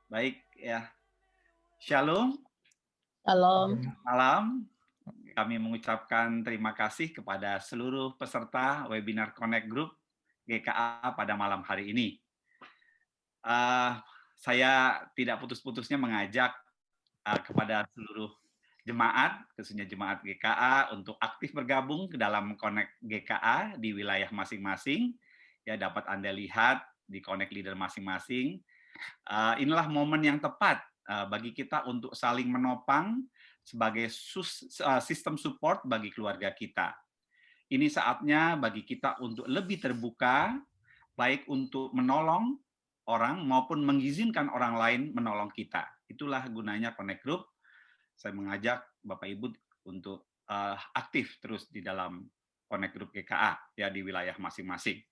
Baik ya. Shalom, Shalom. malam. Kami mengucapkan terima kasih kepada seluruh peserta webinar Connect Group GKA pada malam hari ini. Eh, saya tidak putus-putusnya mengajak kepada seluruh jemaat, khususnya jemaat GKA, untuk aktif bergabung ke dalam Connect GKA di wilayah masing-masing. Ya, dapat Anda lihat di Connect Leader masing-masing. Inilah momen yang tepat bagi kita untuk saling menopang sebagai sistem support bagi keluarga kita. Ini saatnya bagi kita untuk lebih terbuka, baik untuk menolong orang maupun mengizinkan orang lain menolong kita. Itulah gunanya Connect Group. Saya mengajak Bapak Ibu untuk aktif terus di dalam Connect Group GKA ya di wilayah masing-masing.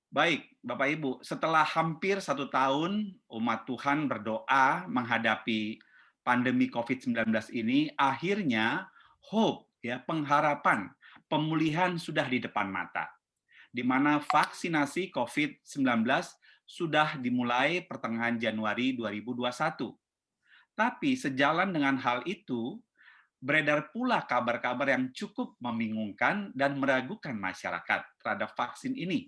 Baik, Bapak Ibu, setelah hampir 1 tahun umat Tuhan berdoa menghadapi pandemi COVID-19 ini, akhirnya hope, ya, pengharapan, pemulihan sudah di depan mata, di mana vaksinasi COVID-19 sudah dimulai pertengahan Januari 2021. Tapi sejalan dengan hal itu, beredar pula kabar-kabar yang cukup membingungkan dan meragukan masyarakat terhadap vaksin ini,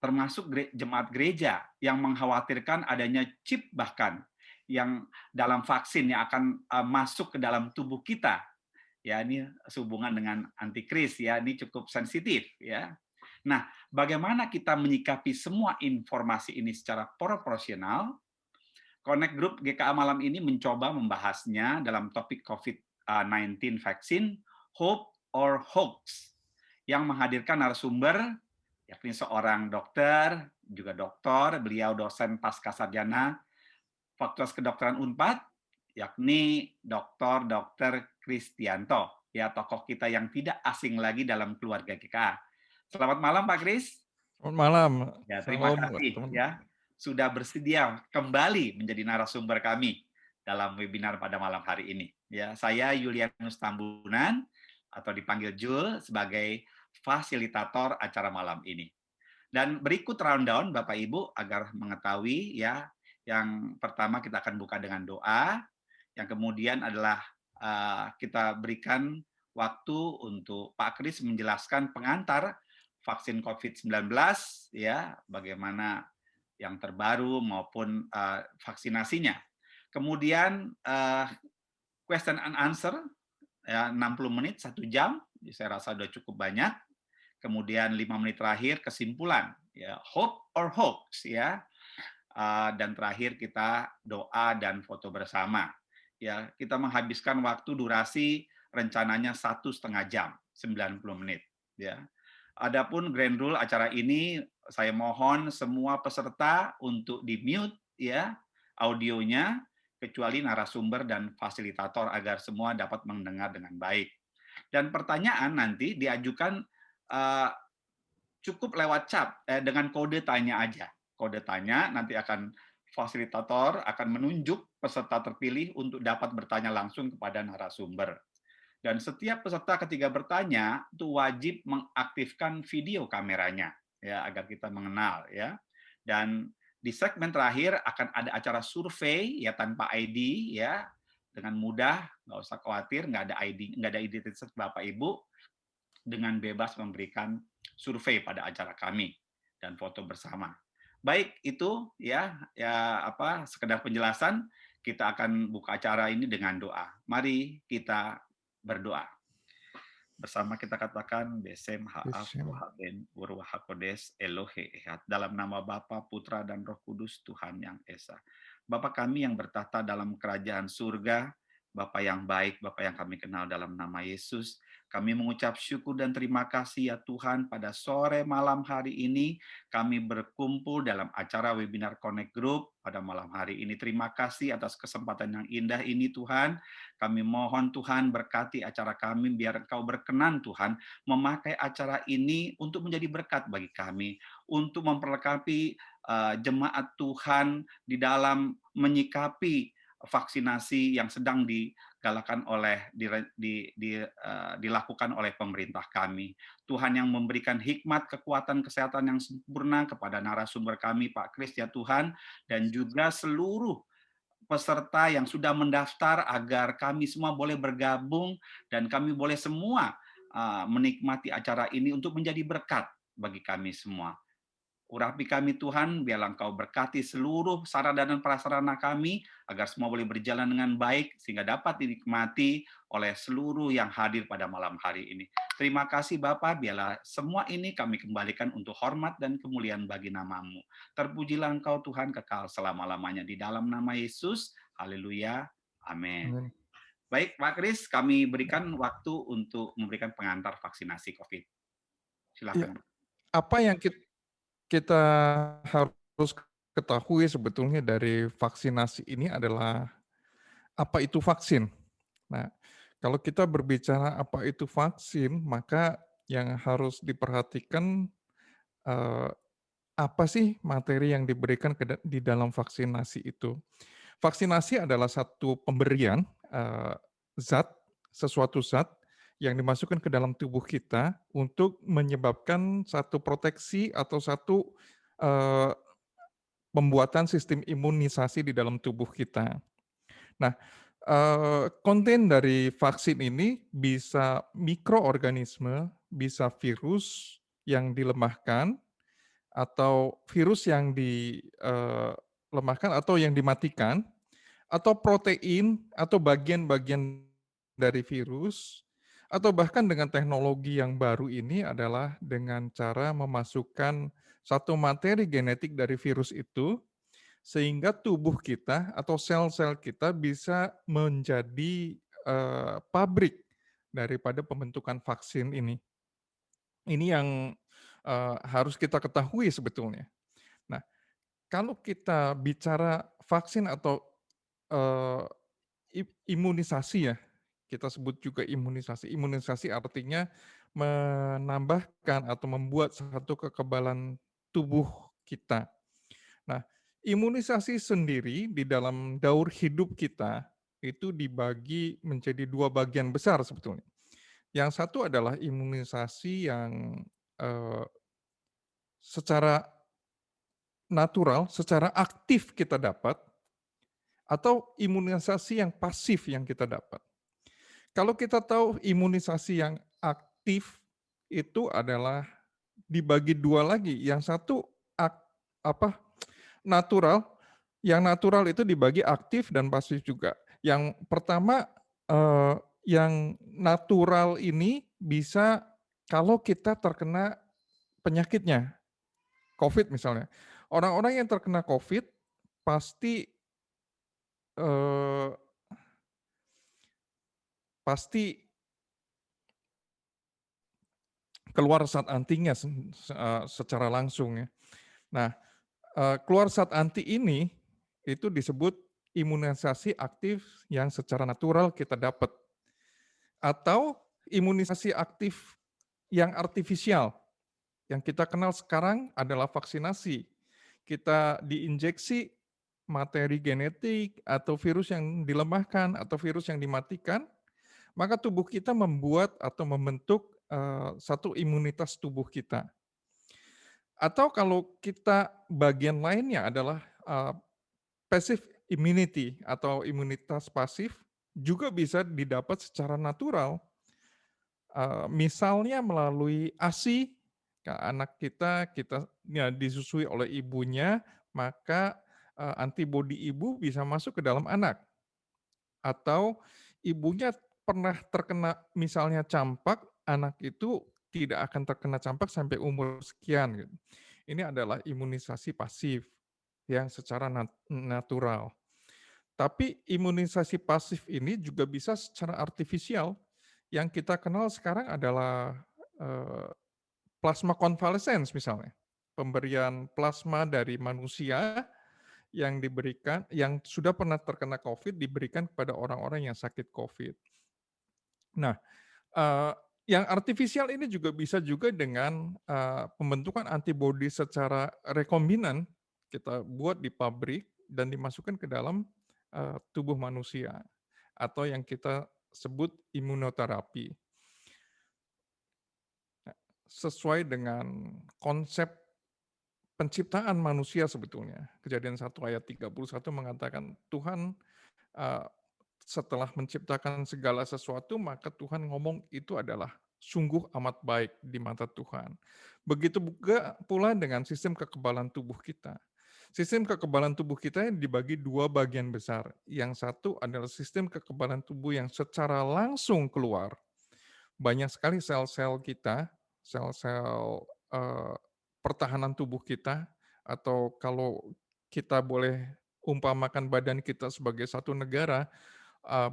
termasuk jemaat gereja yang mengkhawatirkan adanya chip bahkan yang dalam vaksin yang akan masuk ke dalam tubuh kita. Ya, ini sehubungan dengan antikris ya, ini cukup sensitif ya. Nah, bagaimana kita menyikapi semua informasi ini secara proporsional? Connect Group GKA malam ini mencoba membahasnya dalam topik COVID-19 vaksin, Hope or Hoax, yang menghadirkan narasumber yakni seorang dokter, juga doktor, beliau dosen pascasarjana Fakultas Kedokteran Unpad, yakni Dr. Kristianto, ya, tokoh kita yang tidak asing lagi dalam keluarga GKA. Selamat malam Pak Kris. Selamat malam. Ya, terima Salam kasih teman. ya sudah bersedia kembali menjadi narasumber kami dalam webinar pada malam hari ini. Ya, saya Yulianus Tambunan atau dipanggil Jul sebagai fasilitator acara malam ini. Dan berikut rundown Bapak Ibu agar mengetahui ya. Yang pertama kita akan buka dengan doa, yang kemudian adalah kita berikan waktu untuk Pak Kris menjelaskan pengantar vaksin COVID-19 ya, bagaimana yang terbaru maupun vaksinasinya. Kemudian question and answer ya 60 menit 1 jam, saya rasa sudah cukup banyak. Kemudian 5 menit terakhir kesimpulan ya, hope or hoax ya. Dan terakhir kita doa dan foto bersama. Ya, kita menghabiskan waktu durasi rencananya 1,5 jam, 90 menit. Ya. Adapun grand rule acara ini, saya mohon semua peserta untuk di mute ya audionya, kecuali narasumber dan fasilitator agar semua dapat mendengar dengan baik. Dan pertanyaan nanti diajukan cukup lewat chat dengan kode tanya aja. Kode tanya nanti akan fasilitator akan menunjuk peserta terpilih untuk dapat bertanya langsung kepada narasumber. Dan setiap peserta ketika bertanya itu wajib mengaktifkan video kameranya ya agar kita mengenal ya. Dan di segmen terakhir akan ada acara survei ya tanpa ID ya, dengan mudah, nggak usah khawatir, nggak ada ID, nggak ada identitas Bapak Ibu, dengan bebas memberikan survei pada acara kami dan foto bersama. Baik, itu ya sekedar penjelasan. Kita akan buka acara ini dengan doa. Mari kita berdoa. Bersama kita katakan Besem Ha'af Tuhaben Urwah Hakodes Elohe Ehad. Dalam nama Bapa, Putra, dan Roh Kudus, Tuhan yang Esa. Bapa kami yang bertahta dalam kerajaan surga, Bapa yang baik, Bapa yang kami kenal dalam nama Yesus, kami mengucap syukur dan terima kasih ya Tuhan, pada sore malam hari ini kami berkumpul dalam acara webinar Connect Group pada malam hari ini. Terima kasih atas kesempatan yang indah ini Tuhan. Kami mohon Tuhan berkati acara kami, biar Engkau berkenan Tuhan memakai acara ini untuk menjadi berkat bagi kami, untuk memperlengkapi jemaat Tuhan di dalam menyikapi vaksinasi yang sedang digalakan oleh dilakukan oleh pemerintah kami. Tuhan yang memberikan hikmat, kekuatan, kesehatan yang sempurna kepada narasumber kami, Pak Kris ya Tuhan, dan juga seluruh peserta yang sudah mendaftar agar kami semua boleh bergabung dan kami boleh semua menikmati acara ini untuk menjadi berkat bagi kami semua. Urapi kami Tuhan, biarlah Engkau berkati seluruh sarana dan prasarana kami, agar semua boleh berjalan dengan baik, sehingga dapat dinikmati oleh seluruh yang hadir pada malam hari ini. Terima kasih Bapa, biarlah semua ini kami kembalikan untuk hormat dan kemuliaan bagi nama-Mu. Terpujilah Engkau Tuhan kekal selama-lamanya di dalam nama Yesus. Haleluya. Amin. Amin. Baik Pak Kris, kami berikan waktu untuk memberikan pengantar vaksinasi COVID. Ya, Silakan. apa yang kita harus ketahui sebetulnya dari vaksinasi ini adalah apa itu vaksin. Nah, kalau kita berbicara apa itu vaksin, maka yang harus diperhatikan eh, apa sih materi yang diberikan di dalam vaksinasi itu. Vaksinasi adalah satu pemberian zat, sesuatu zat yang dimasukkan ke dalam tubuh kita untuk menyebabkan satu proteksi atau satu eee, pembuatan sistem imunisasi di dalam tubuh kita. Nah, konten dari vaksin ini bisa mikroorganisme, bisa virus yang dilemahkan, atau virus yang dilemahkan atau yang dimatikan, atau protein, atau bagian-bagian dari virus, atau bahkan dengan teknologi yang baru ini adalah dengan cara memasukkan satu materi genetik dari virus itu, sehingga tubuh kita atau sel-sel kita bisa menjadi, pabrik daripada pembentukan vaksin ini. Ini yang, harus kita ketahui sebetulnya. Nah, kalau kita bicara vaksin atau, eee, imunisasi ya, kita sebut juga imunisasi. Imunisasi artinya menambahkan atau membuat satu kekebalan tubuh kita. Nah, imunisasi sendiri di dalam daur hidup kita itu dibagi menjadi 2 bagian besar sebetulnya. Yang satu adalah imunisasi yang, eee, secara natural, secara aktif kita dapat, atau imunisasi yang pasif yang kita dapat. Kalau kita tahu imunisasi yang aktif itu adalah dibagi 2 lagi, yang satu apa, natural, yang natural itu dibagi aktif dan pasif juga. Yang pertama, eee, yang natural ini bisa kalau kita terkena penyakitnya, Covid misalnya. Orang-orang yang terkena Covid pasti, eee, pasti keluar zat antinya secara langsung ya. Nah, keluar zat anti ini, itu disebut imunisasi aktif yang secara natural kita dapat. Atau imunisasi aktif yang artifisial, yang kita kenal sekarang adalah vaksinasi. Kita diinjeksi materi genetik atau virus yang dilemahkan atau virus yang dimatikan, maka tubuh kita membuat atau membentuk, satu imunitas tubuh kita. Atau kalau kita bagian lainnya adalah, passive immunity atau imunitas pasif, juga bisa didapat secara natural. Misalnya melalui ASI, anak kita ya disusui oleh ibunya, maka, antibodi ibu bisa masuk ke dalam anak. Atau ibunya pernah terkena misalnya campak, anak itu tidak akan terkena campak sampai umur sekian gitu. Ini adalah imunisasi pasif yang secara natural. Tapi imunisasi pasif ini juga bisa secara artifisial. Yang kita kenal sekarang adalah, eee, plasma konvalesens misalnya. Pemberian plasma dari manusia yang sudah pernah terkena Covid diberikan kepada orang-orang yang sakit Covid. Nah, eee, yang artifisial ini juga bisa juga dengan, pembentukan antibodi secara rekombinan, kita buat di pabrik dan dimasukkan ke dalam, tubuh manusia. atau yang kita sebut imunoterapi. Nah, sesuai dengan konsep penciptaan manusia sebetulnya. Kejadian 1 ayat 31 mengatakan Tuhan, eee, setelah menciptakan segala sesuatu, maka Tuhan ngomong itu adalah sungguh amat baik di mata Tuhan. Begitu juga pula dengan sistem kekebalan tubuh kita. Sistem kekebalan tubuh kita dibagi 2 bagian besar. Yang satu adalah sistem kekebalan tubuh yang secara langsung keluar. Banyak sekali sel-sel kita, sel-sel, pertahanan tubuh kita, atau kalau kita boleh umpamakan badan kita sebagai satu negara,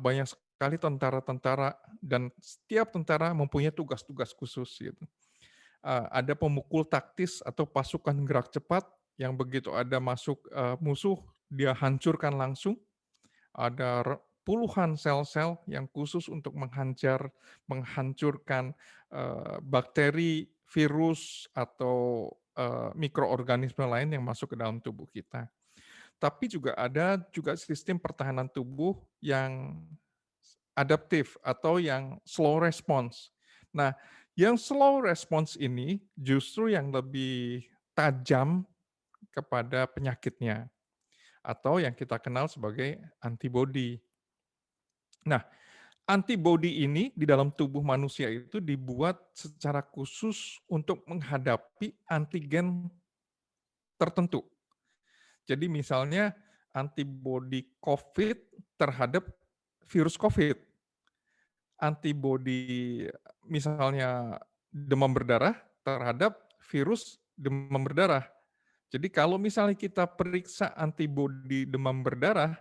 banyak sekali tentara-tentara dan setiap tentara mempunyai tugas-tugas khusus gitu. Ada pemukul taktis atau pasukan gerak cepat yang begitu ada masuk, musuh, dia hancurkan langsung. Ada puluhan sel-sel yang khusus untuk menghancurkan, bakteri, virus, atau, mikroorganisme lain yang masuk ke dalam tubuh kita. Tapi juga ada sistem pertahanan tubuh yang adaptif atau yang slow response. Nah, yang slow response ini justru yang lebih tajam kepada penyakitnya atau yang kita kenal sebagai antibodi. Nah, antibodi ini di dalam tubuh manusia itu dibuat secara khusus untuk menghadapi antigen tertentu. Jadi misalnya antibodi COVID terhadap virus COVID, antibodi misalnya demam berdarah terhadap virus demam berdarah. Jadi kalau misalnya kita periksa antibodi demam berdarah,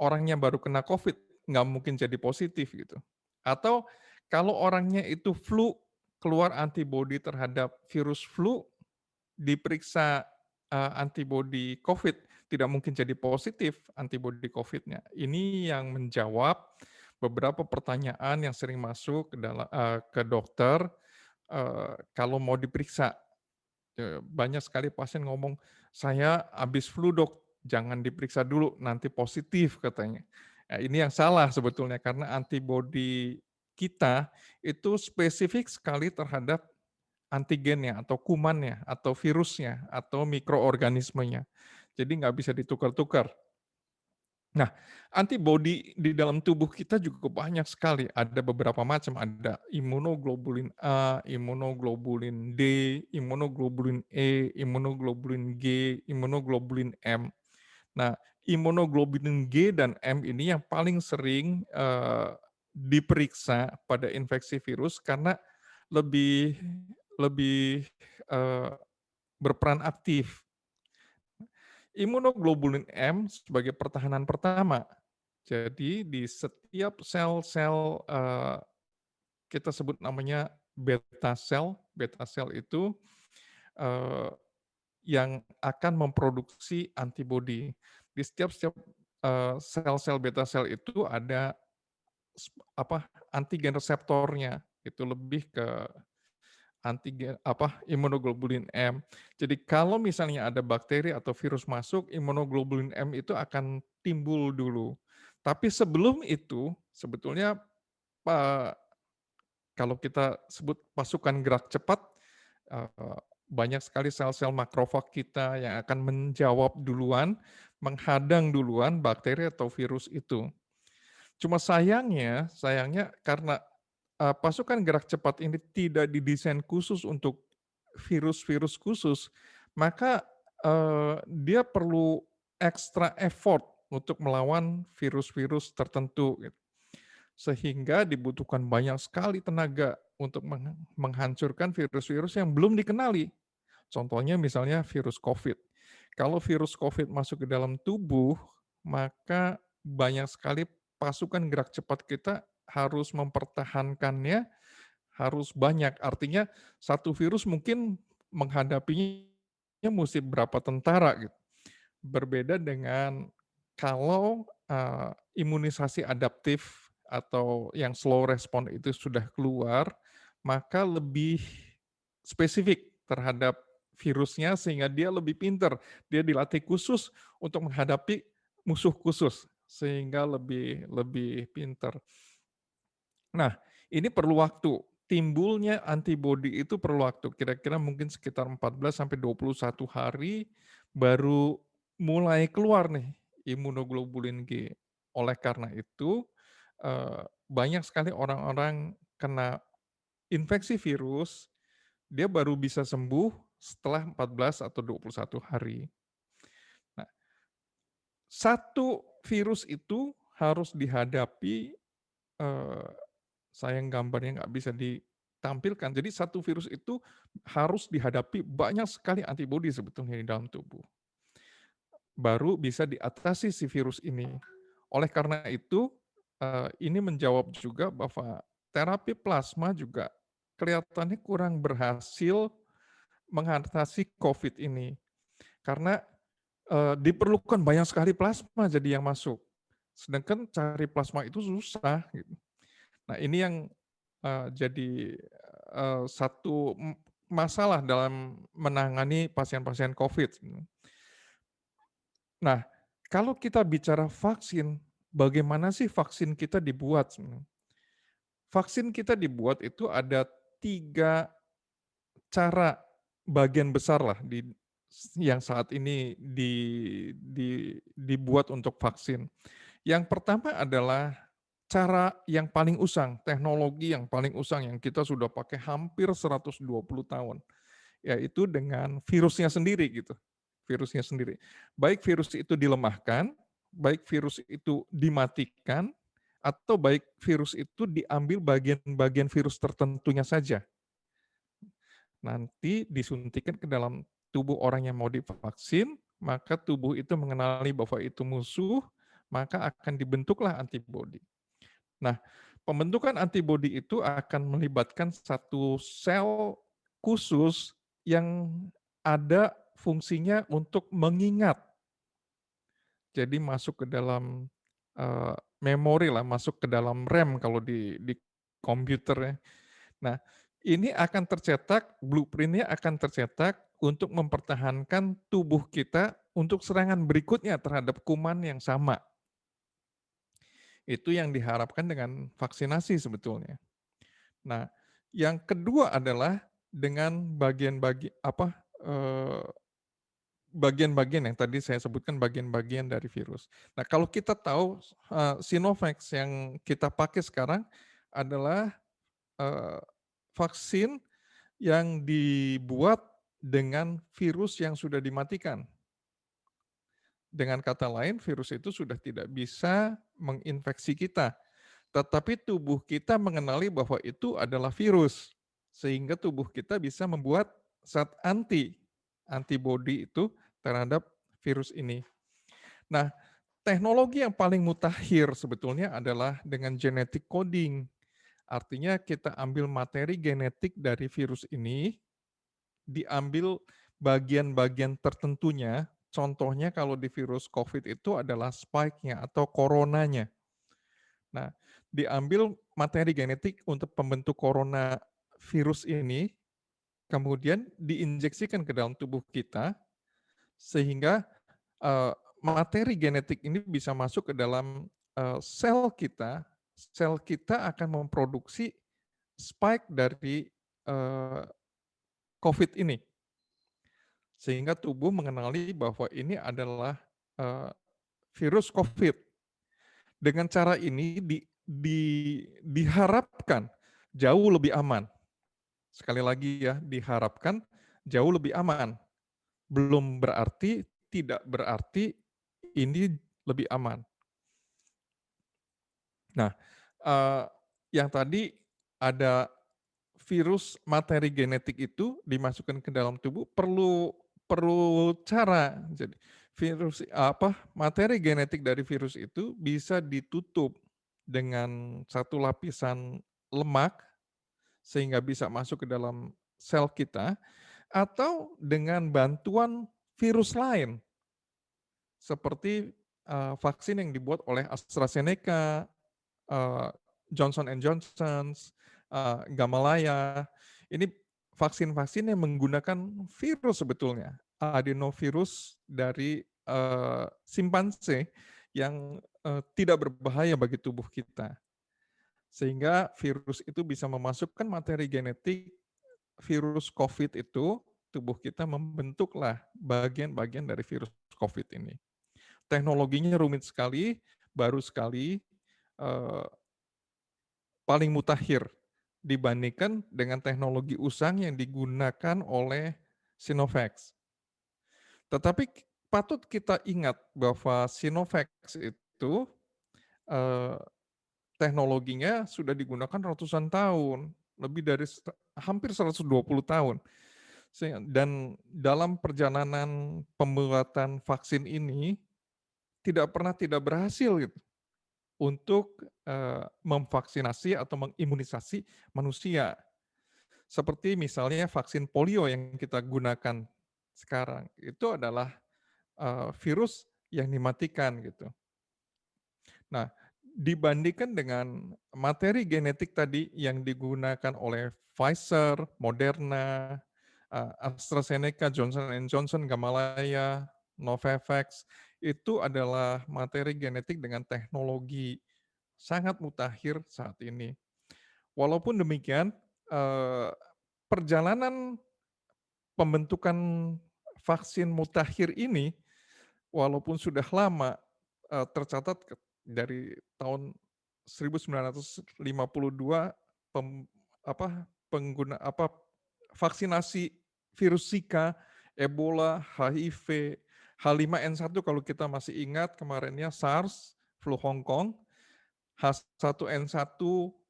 orangnya baru kena COVID, nggak mungkin jadi positif gitu. Atau kalau orangnya itu flu, keluar antibodi terhadap virus flu, diperiksa, antibodi COVID, tidak mungkin jadi positif antibodi COVID-nya. Ini yang menjawab beberapa pertanyaan yang sering masuk ke dokter, kalau mau diperiksa. Banyak sekali pasien ngomong, "Saya habis flu Dok, jangan diperiksa dulu, nanti positif," katanya. Ini yang salah sebetulnya karena antibodi kita itu spesifik sekali terhadap antigennya atau kumannya atau virusnya atau mikroorganismenya. Jadi nggak bisa ditukar-tukar. Nah, antibodi di dalam tubuh kita juga banyak sekali, ada beberapa macam, ada imunoglobulin A, imunoglobulin D, imunoglobulin E, imunoglobulin G, imunoglobulin M. Nah, imunoglobulin G dan M ini yang paling sering, diperiksa pada infeksi virus karena lebih lebih, eee, berperan aktif. Imunoglobulin M sebagai pertahanan pertama. Jadi di setiap sel-sel, kita sebut namanya beta sel. Beta sel itu, eee, yang akan memproduksi antibodi. Di setiap setiap, sel-sel beta sel itu ada antigen reseptornya, itu lebih ke imunoglobulin M. Jadi kalau misalnya ada bakteri atau virus masuk, imunoglobulin M itu akan timbul dulu. Tapi sebelum itu, sebetulnya pa kalau kita sebut pasukan gerak cepat, banyak sekali sel-sel makrofag kita yang akan menjawab duluan, menghadang duluan bakteri atau virus itu. Cuma sayangnya karena, pasukan gerak cepat ini tidak didesain khusus untuk virus-virus khusus, maka, dia perlu extra effort untuk melawan virus-virus tertentu gitu. Sehingga dibutuhkan banyak sekali tenaga untuk menghancurkan virus-virus yang belum dikenali. Contohnya misalnya virus COVID. Kalau virus COVID masuk ke dalam tubuh, maka banyak sekali pasukan gerak cepat kita harus mempertahankannya, harus banyak. Artinya satu virus mungkin menghadapinya mesti berapa tentara gitu. Berbeda dengan kalau, imunisasi adaptif atau yang slow respon itu sudah keluar, maka lebih spesifik terhadap virusnya sehingga dia lebih pinter, dia dilatih khusus untuk menghadapi musuh khusus. sehingga lebih lebih pinter. Nah, ini perlu waktu. Timbulnya antibodi itu perlu waktu, kira-kira mungkin sekitar 14 sampai 21 hari baru mulai keluar nih imunoglobulin G. Oleh karena itu, banyak sekali orang-orang kena infeksi virus, dia baru bisa sembuh setelah 14 atau 21 hari. Nah, satu virus itu harus dihadapi, eee sayang gambarnya nggak bisa ditampilkan. Jadi satu virus itu harus dihadapi banyak sekali antibodi sebetulnya di dalam tubuh, baru bisa diatasi si virus ini. Oleh karena itu, ini menjawab juga bahwa terapi plasma juga kelihatannya kurang berhasil mengatasi COVID ini. Karena, diperlukan banyak sekali plasma jadi yang masuk, sedangkan cari plasma itu susah gitu. Nah ini yang jadi, satu masalah dalam menangani pasien-pasien COVID. Nah, kalau kita bicara vaksin, bagaimana sih vaksin kita dibuat sebenarnya? Vaksin kita dibuat itu ada 3 cara bagian besar lah yang saat ini dibuat untuk vaksin. Yang pertama adalah cara yang paling usang, teknologi yang paling usang yang kita sudah pakai hampir 120 tahun, yaitu dengan virusnya sendiri gitu, virusnya sendiri. Baik virus itu dilemahkan, baik virus itu dimatikan, atau baik virus itu diambil bagian-bagian virus tertentunya saja. Nanti disuntikan ke dalam tubuh orang yang mau divaksin, maka tubuh itu mengenali bahwa itu musuh, maka akan dibentuklah antibodi. Nah, pembentukan antibodi itu akan melibatkan satu sel khusus yang ada fungsinya untuk mengingat. Jadi masuk ke dalam, memori lah, masuk ke dalam RAM kalau di komputer ya. Nah, ini akan tercetak, blueprint-nya akan tercetak untuk mempertahankan tubuh kita untuk serangan berikutnya terhadap kuman yang sama. Itu yang diharapkan dengan vaksinasi sebetulnya. Nah, yang kedua adalah dengan eee, bagian-bagian yang tadi saya sebutkan bagian-bagian dari virus. Nah, kalau kita tahu, Sinovac yang kita pakai sekarang adalah, eee, vaksin yang dibuat dengan virus yang sudah dimatikan. Dengan kata lain, virus itu sudah tidak bisa menginfeksi kita. Tetapi tubuh kita mengenali bahwa itu adalah virus, sehingga tubuh kita bisa membuat zat antibodi itu terhadap virus ini. Nah, teknologi yang paling mutakhir sebetulnya adalah dengan genetic coding. Artinya kita ambil materi genetik dari virus ini, diambil bagian-bagian tertentunya, contohnya kalau di virus COVID itu adalah spike-nya atau coronanya. Nah, diambil materi genetik untuk pembentuk corona virus ini, kemudian diinjeksikan ke dalam tubuh kita, sehingga materi genetik ini bisa masuk ke dalam sel kita akan memproduksi spike dari COVID ini. Sehingga tubuh mengenali bahwa ini adalah virus COVID. Dengan cara ini diharapkan jauh lebih aman. Sekali lagi ya, diharapkan jauh lebih aman. Belum berarti, tidak berarti ini lebih aman. Nah, eee, yang tadi ada virus materi genetik itu dimasukkan ke dalam tubuh perlu perlu cara. Jadi materi genetik dari virus itu bisa ditutup dengan satu lapisan lemak sehingga bisa masuk ke dalam sel kita, atau dengan bantuan virus lain seperti, vaksin yang dibuat oleh AstraZeneca, eee, Johnson& and Johnson, Gamaleya. Ini vaksin-vaksin yang menggunakan virus sebetulnya, adenovirus dari, simpanse yang tidak berbahaya bagi tubuh kita. Sehingga virus itu bisa memasukkan materi genetik virus COVID itu, tubuh kita membentuklah bagian-bagian dari virus COVID ini. Teknologinya rumit sekali, baru sekali, eee, paling mutakhir dibandingkan dengan teknologi usang yang digunakan oleh Sinovac. Tetapi patut kita ingat bahwa Sinovac itu, eee, teknologinya sudah digunakan ratusan tahun, lebih dari hampir 120 tahun. Dan dalam perjalanan pembuatan vaksin ini, tidak pernah tidak berhasil gitu, untuk, memvaksinasi atau mengimunisasi manusia. Seperti misalnya vaksin polio yang kita gunakan sekarang, itu adalah, virus yang dimatikan gitu. Nah, dibandingkan dengan materi genetik tadi yang digunakan oleh Pfizer, Moderna, AstraZeneca, Johnson& Johnson, Gamalaya, Novavax, itu adalah materi genetik dengan teknologi sangat mutakhir saat ini. Walaupun demikian, eee, perjalanan pembentukan vaksin mutakhir ini, walaupun sudah lama, tercatat dari tahun 1952 pem apa, vaksinasi virus Zika, Ebola, HIV, H5N1 kalau kita masih ingat kemarinnya SARS, flu Hong Kong, H1N1,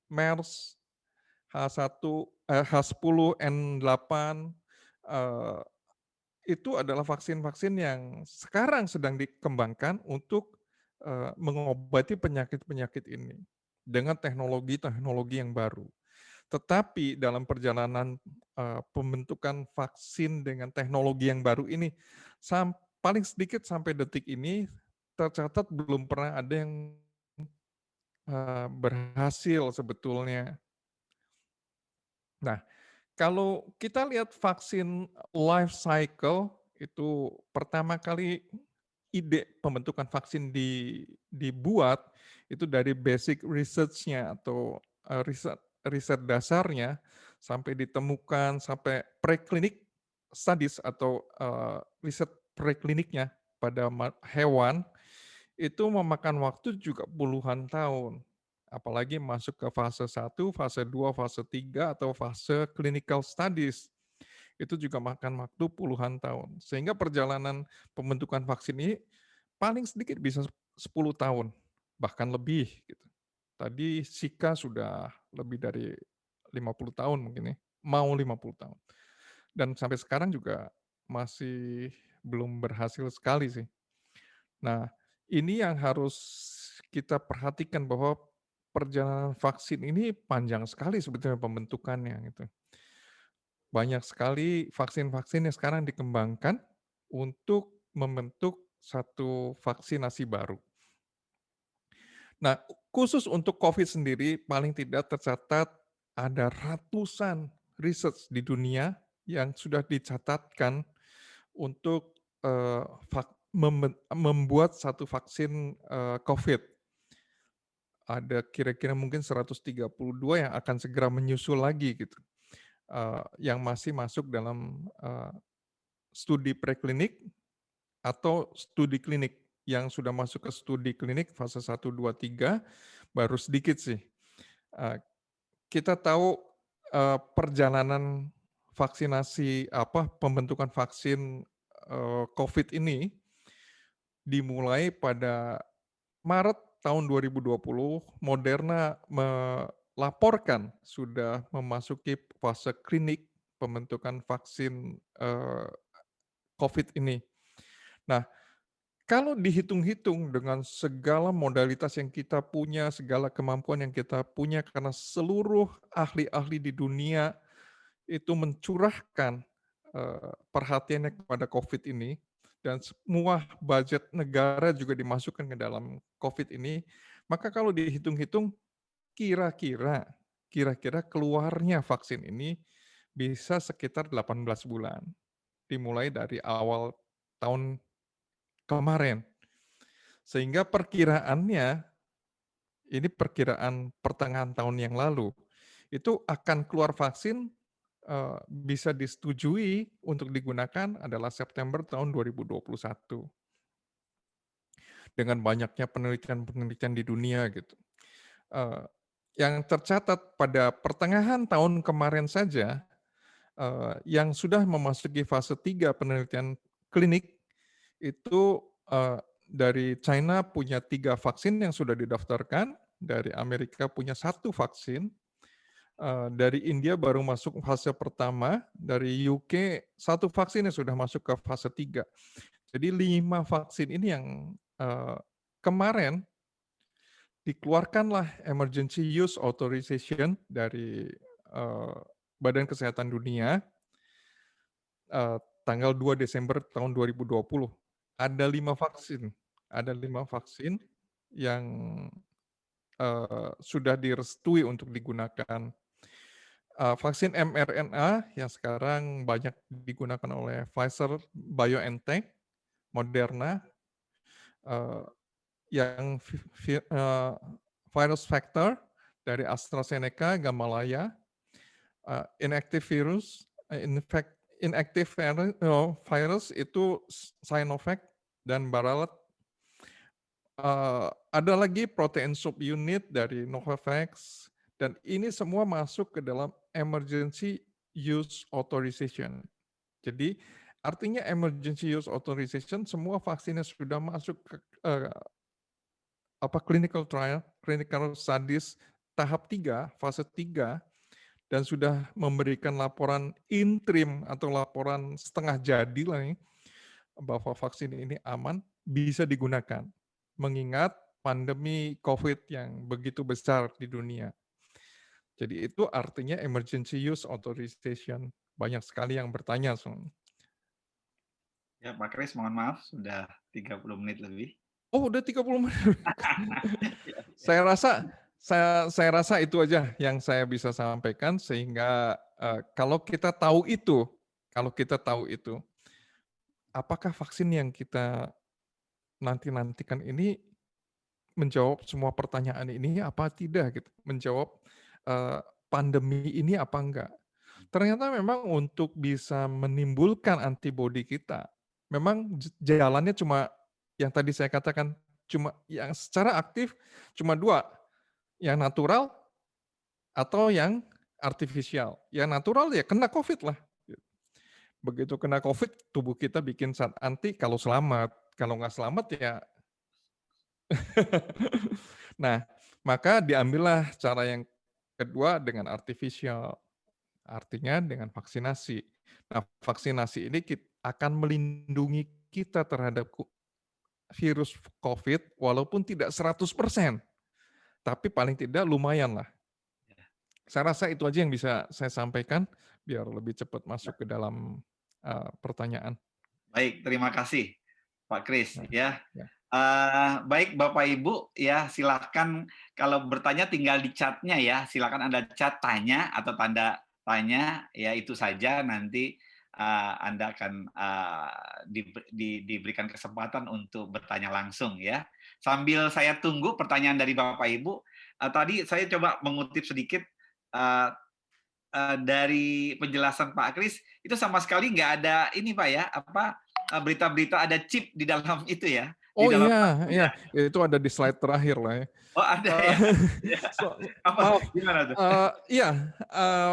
MERS, H10N8, eee itu adalah vaksin-vaksin yang sekarang sedang dikembangkan untuk, mengobati penyakit-penyakit ini, dengan teknologi-teknologi yang baru. Tetapi dalam perjalanan, pembentukan vaksin dengan teknologi yang baru ini, paling sedikit sampai detik ini, tercatat belum pernah ada yang, berhasil sebetulnya. Nah, kalau kita lihat vaksin life cycle, itu pertama kali ide pembentukan vaksin dibuat, itu dari basic research-nya atau, riset riset dasarnya, sampai ditemukan, sampai preklinik studies atau, riset prekliniknya pada hewan, itu memakan waktu juga puluhan tahun. Apalagi masuk ke fase 1, fase 2, fase 3, atau fase clinical studies. Itu juga makan waktu puluhan tahun. Sehingga perjalanan pembentukan vaksin ini paling sedikit bisa 10 tahun, bahkan lebih gitu. Tadi Zika sudah lebih dari 50 tahun mungkin ya, mau 50 tahun. Dan sampai sekarang juga masih belum berhasil sekali sih. Nah, ini yang harus kita perhatikan bahwa perjalanan vaksin ini panjang sekali sebetulnya pembentukannya gitu. Banyak sekali vaksin-vaksin yang sekarang dikembangkan untuk membentuk satu vaksinasi baru. Nah, khusus untuk COVID sendiri paling tidak tercatat ada ratusan research di dunia yang sudah dicatatkan untuk, membuat satu vaksin, COVID. Ada kira-kira mungkin 132 yang akan segera menyusul lagi gitu, yang masih masuk dalam, studi preklinik atau studi klinik. Yang sudah masuk ke studi klinik fase 1, 2, 3 baru sedikit sih. Eee, kita tahu, perjalanan vaksinasi pembentukan vaksin, COVID ini dimulai pada Maret tahun 2020, Moderna melaporkan sudah memasuki fase klinik pembentukan vaksin, COVID ini. Nah, kalau dihitung-hitung dengan segala modalitas yang kita punya, segala kemampuan yang kita punya, karena seluruh ahli-ahli di dunia itu mencurahkan, perhatiannya kepada COVID ini, dan semua budget negara juga dimasukkan ke dalam COVID ini, maka kalau dihitung-hitung kira-kira kira-kira keluarnya vaksin ini bisa sekitar 18 bulan, dimulai dari awal tahun kemarin. Sehingga perkiraannya, ini perkiraan pertengahan tahun yang lalu, itu akan keluar vaksin bisa disetujui untuk digunakan adalah September tahun 2021. Dengan banyaknya penelitian-penelitian di dunia gitu. Eee, yang tercatat pada pertengahan tahun kemarin saja, yang sudah memasuki fase 3 penelitian klinik itu, dari China punya 3 vaksin yang sudah didaftarkan, dari Amerika punya 1 vaksin, dari India baru masuk fase pertama, dari UK 1 vaksin yang sudah masuk ke fase 3. Jadi 5 vaksin ini yang, kemarin dikeluarkanlah emergency use authorization dari, Badan Kesehatan Dunia, tanggal 2 Desember tahun 2020. Ada 5 vaksin ada 5 vaksin yang, sudah direstui untuk digunakan. Vaksin mRNA yang sekarang banyak digunakan oleh Pfizer, BioNTech, Moderna, eee, yang virus vector dari AstraZeneca, Gamalaya, inactive virus, inactive virus itu Sinovac dan Bharat. Ada lagi protein subunit dari Novavax, dan ini semua masuk ke dalam emergency use authorization. Jadi artinya emergency use authorization semua vaksinnya sudah masuk ke, clinical trial, clinical studies tahap 3, fase 3, dan sudah memberikan laporan interim atau laporan setengah jadi lah nih, bahwa vaksin ini aman, bisa digunakan. Mengingat pandemi COVID yang begitu besar di dunia. Jadi itu artinya emergency use authorization. Banyak sekali yang bertanya. Ya, Pak Kris, mohon maaf sudah 30 menit lebih. Oh, udah 30 menit. Ya, Saya rasa itu aja yang saya bisa sampaikan sehingga, kalau kita tahu itu, apakah vaksin yang kita nanti-nantikan ini menjawab semua pertanyaan ini apa tidak gitu, menjawab, pandemi ini apa enggak. Ternyata memang untuk bisa menimbulkan antibodi kita, memang jalannya cuma yang tadi saya katakan, cuma yang secara aktif cuma 2, yang natural atau yang artifisial. Yang natural ya kena Covid lah. Begitu kena Covid, tubuh kita bikin zat anti kalau selamat, kalau nggak selamat ya. Nah, maka diambillah cara yang kedua dengan artifisial, artinya dengan vaksinasi. Nah, vaksinasi ini akan melindungi kita terhadap virus Covid walaupun tidak 100%, tapi paling tidak lumayan lah. Saya rasa itu aja yang bisa saya sampaikan, biar lebih cepat masuk ke dalam, pertanyaan. baik, terima kasih Pak Kris Nah, ya. ya. Baik Bapak Ibu ya, silakan kalau bertanya tinggal di chat-nya ya. Silakan Anda chat tanya atau tanda tanya ya, itu saja nanti Anda akan diberikan kesempatan untuk bertanya langsung ya. Sambil saya tunggu pertanyaan dari Bapak Ibu, tadi saya coba mengutip sedikit eh, dari penjelasan Pak Kris, itu sama sekali nggak ada ini Pak ya, berita-berita ada chip di dalam itu ya, di Oh dalam iya vaksin iya, ya? itu ada di slide terakhir lah ya. Oh ada Eee, ya? Ya. Maaf, Gimana tuh? iya,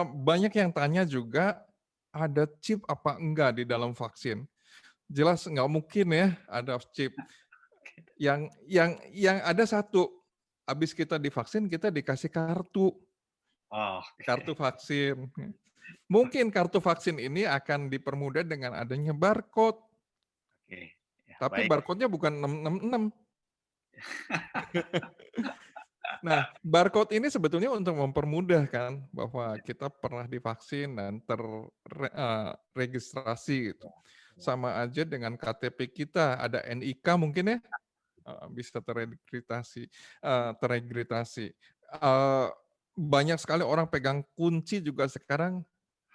banyak yang tanya juga, ada chip apa enggak di dalam vaksin. Jelas nggak mungkin ya ada chip. Yang ada satu, habis kita divaksin kita dikasih kartu, Oh, kartu vaksin. Mungkin kartu vaksin ini akan dipermudah dengan adanya barcode, oke, ya, tapi baik. barcode-nya bukan 666. Nah, barcode ini sebetulnya untuk mempermudah kan, bahwa kita pernah divaksin dan registrasi gitu. Sama aja dengan KTP kita, ada NIK mungkin ya, bisa teregistrasi. Banyak sekali orang pegang kunci juga sekarang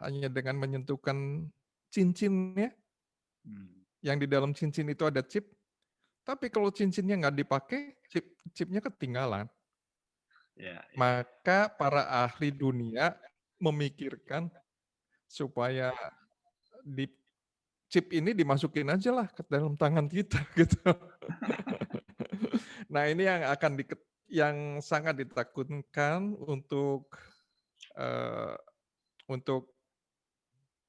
hanya dengan menyentuhkan cincinnya, Hmm. yang di dalam cincin itu ada chip, Tapi kalau cincinnya nggak dipakai, chipnya ketinggalan. Ya, ya. Maka para ahli dunia memikirkan supaya di chip ini dimasukin aja lah ke dalam tangan kita gitu. Nah ini yang akan yang sangat ditakutkan eee, untuk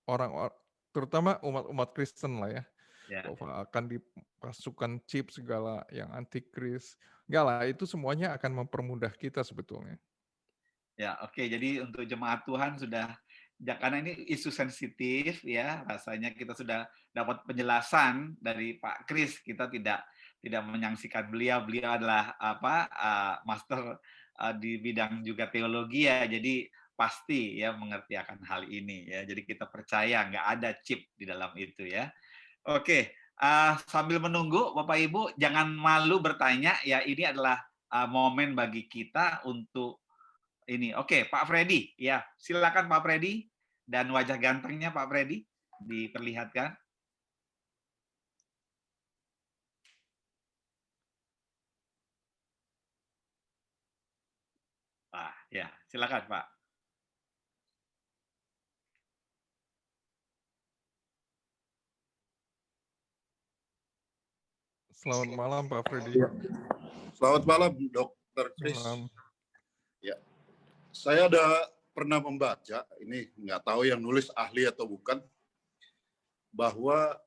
orang terutama umat-umat Kristen lah ya, Ya, bahwa akan dimasukkan chip segala yang antikris. Enggak lah, itu semuanya akan mempermudah kita sebetulnya. ya, oke. Jadi untuk jemaat Tuhan sudah, ya, karena ini isu sensitif ya, rasanya kita sudah dapat penjelasan dari Pak Kris. Kita tidak menyaksikan beliau. Beliau adalah master di bidang juga teologi ya. Jadi pasti ya mengerti akan hal ini ya. Jadi kita percaya nggak ada chip di dalam itu ya. Oke, sambil menunggu Bapak Ibu jangan malu bertanya ya. Ini adalah momen bagi kita untuk ini. Oke, Pak Freddy, ya silakan Pak Freddy dan wajah gantengnya Pak Freddy diperlihatkan. Ya silakan Pak. Selamat malam Pak Freddy. Ya. Selamat malam Dr. Kris. Ya, saya ada pernah membaca, ini nggak tahu yang nulis ahli atau bukan, bahwa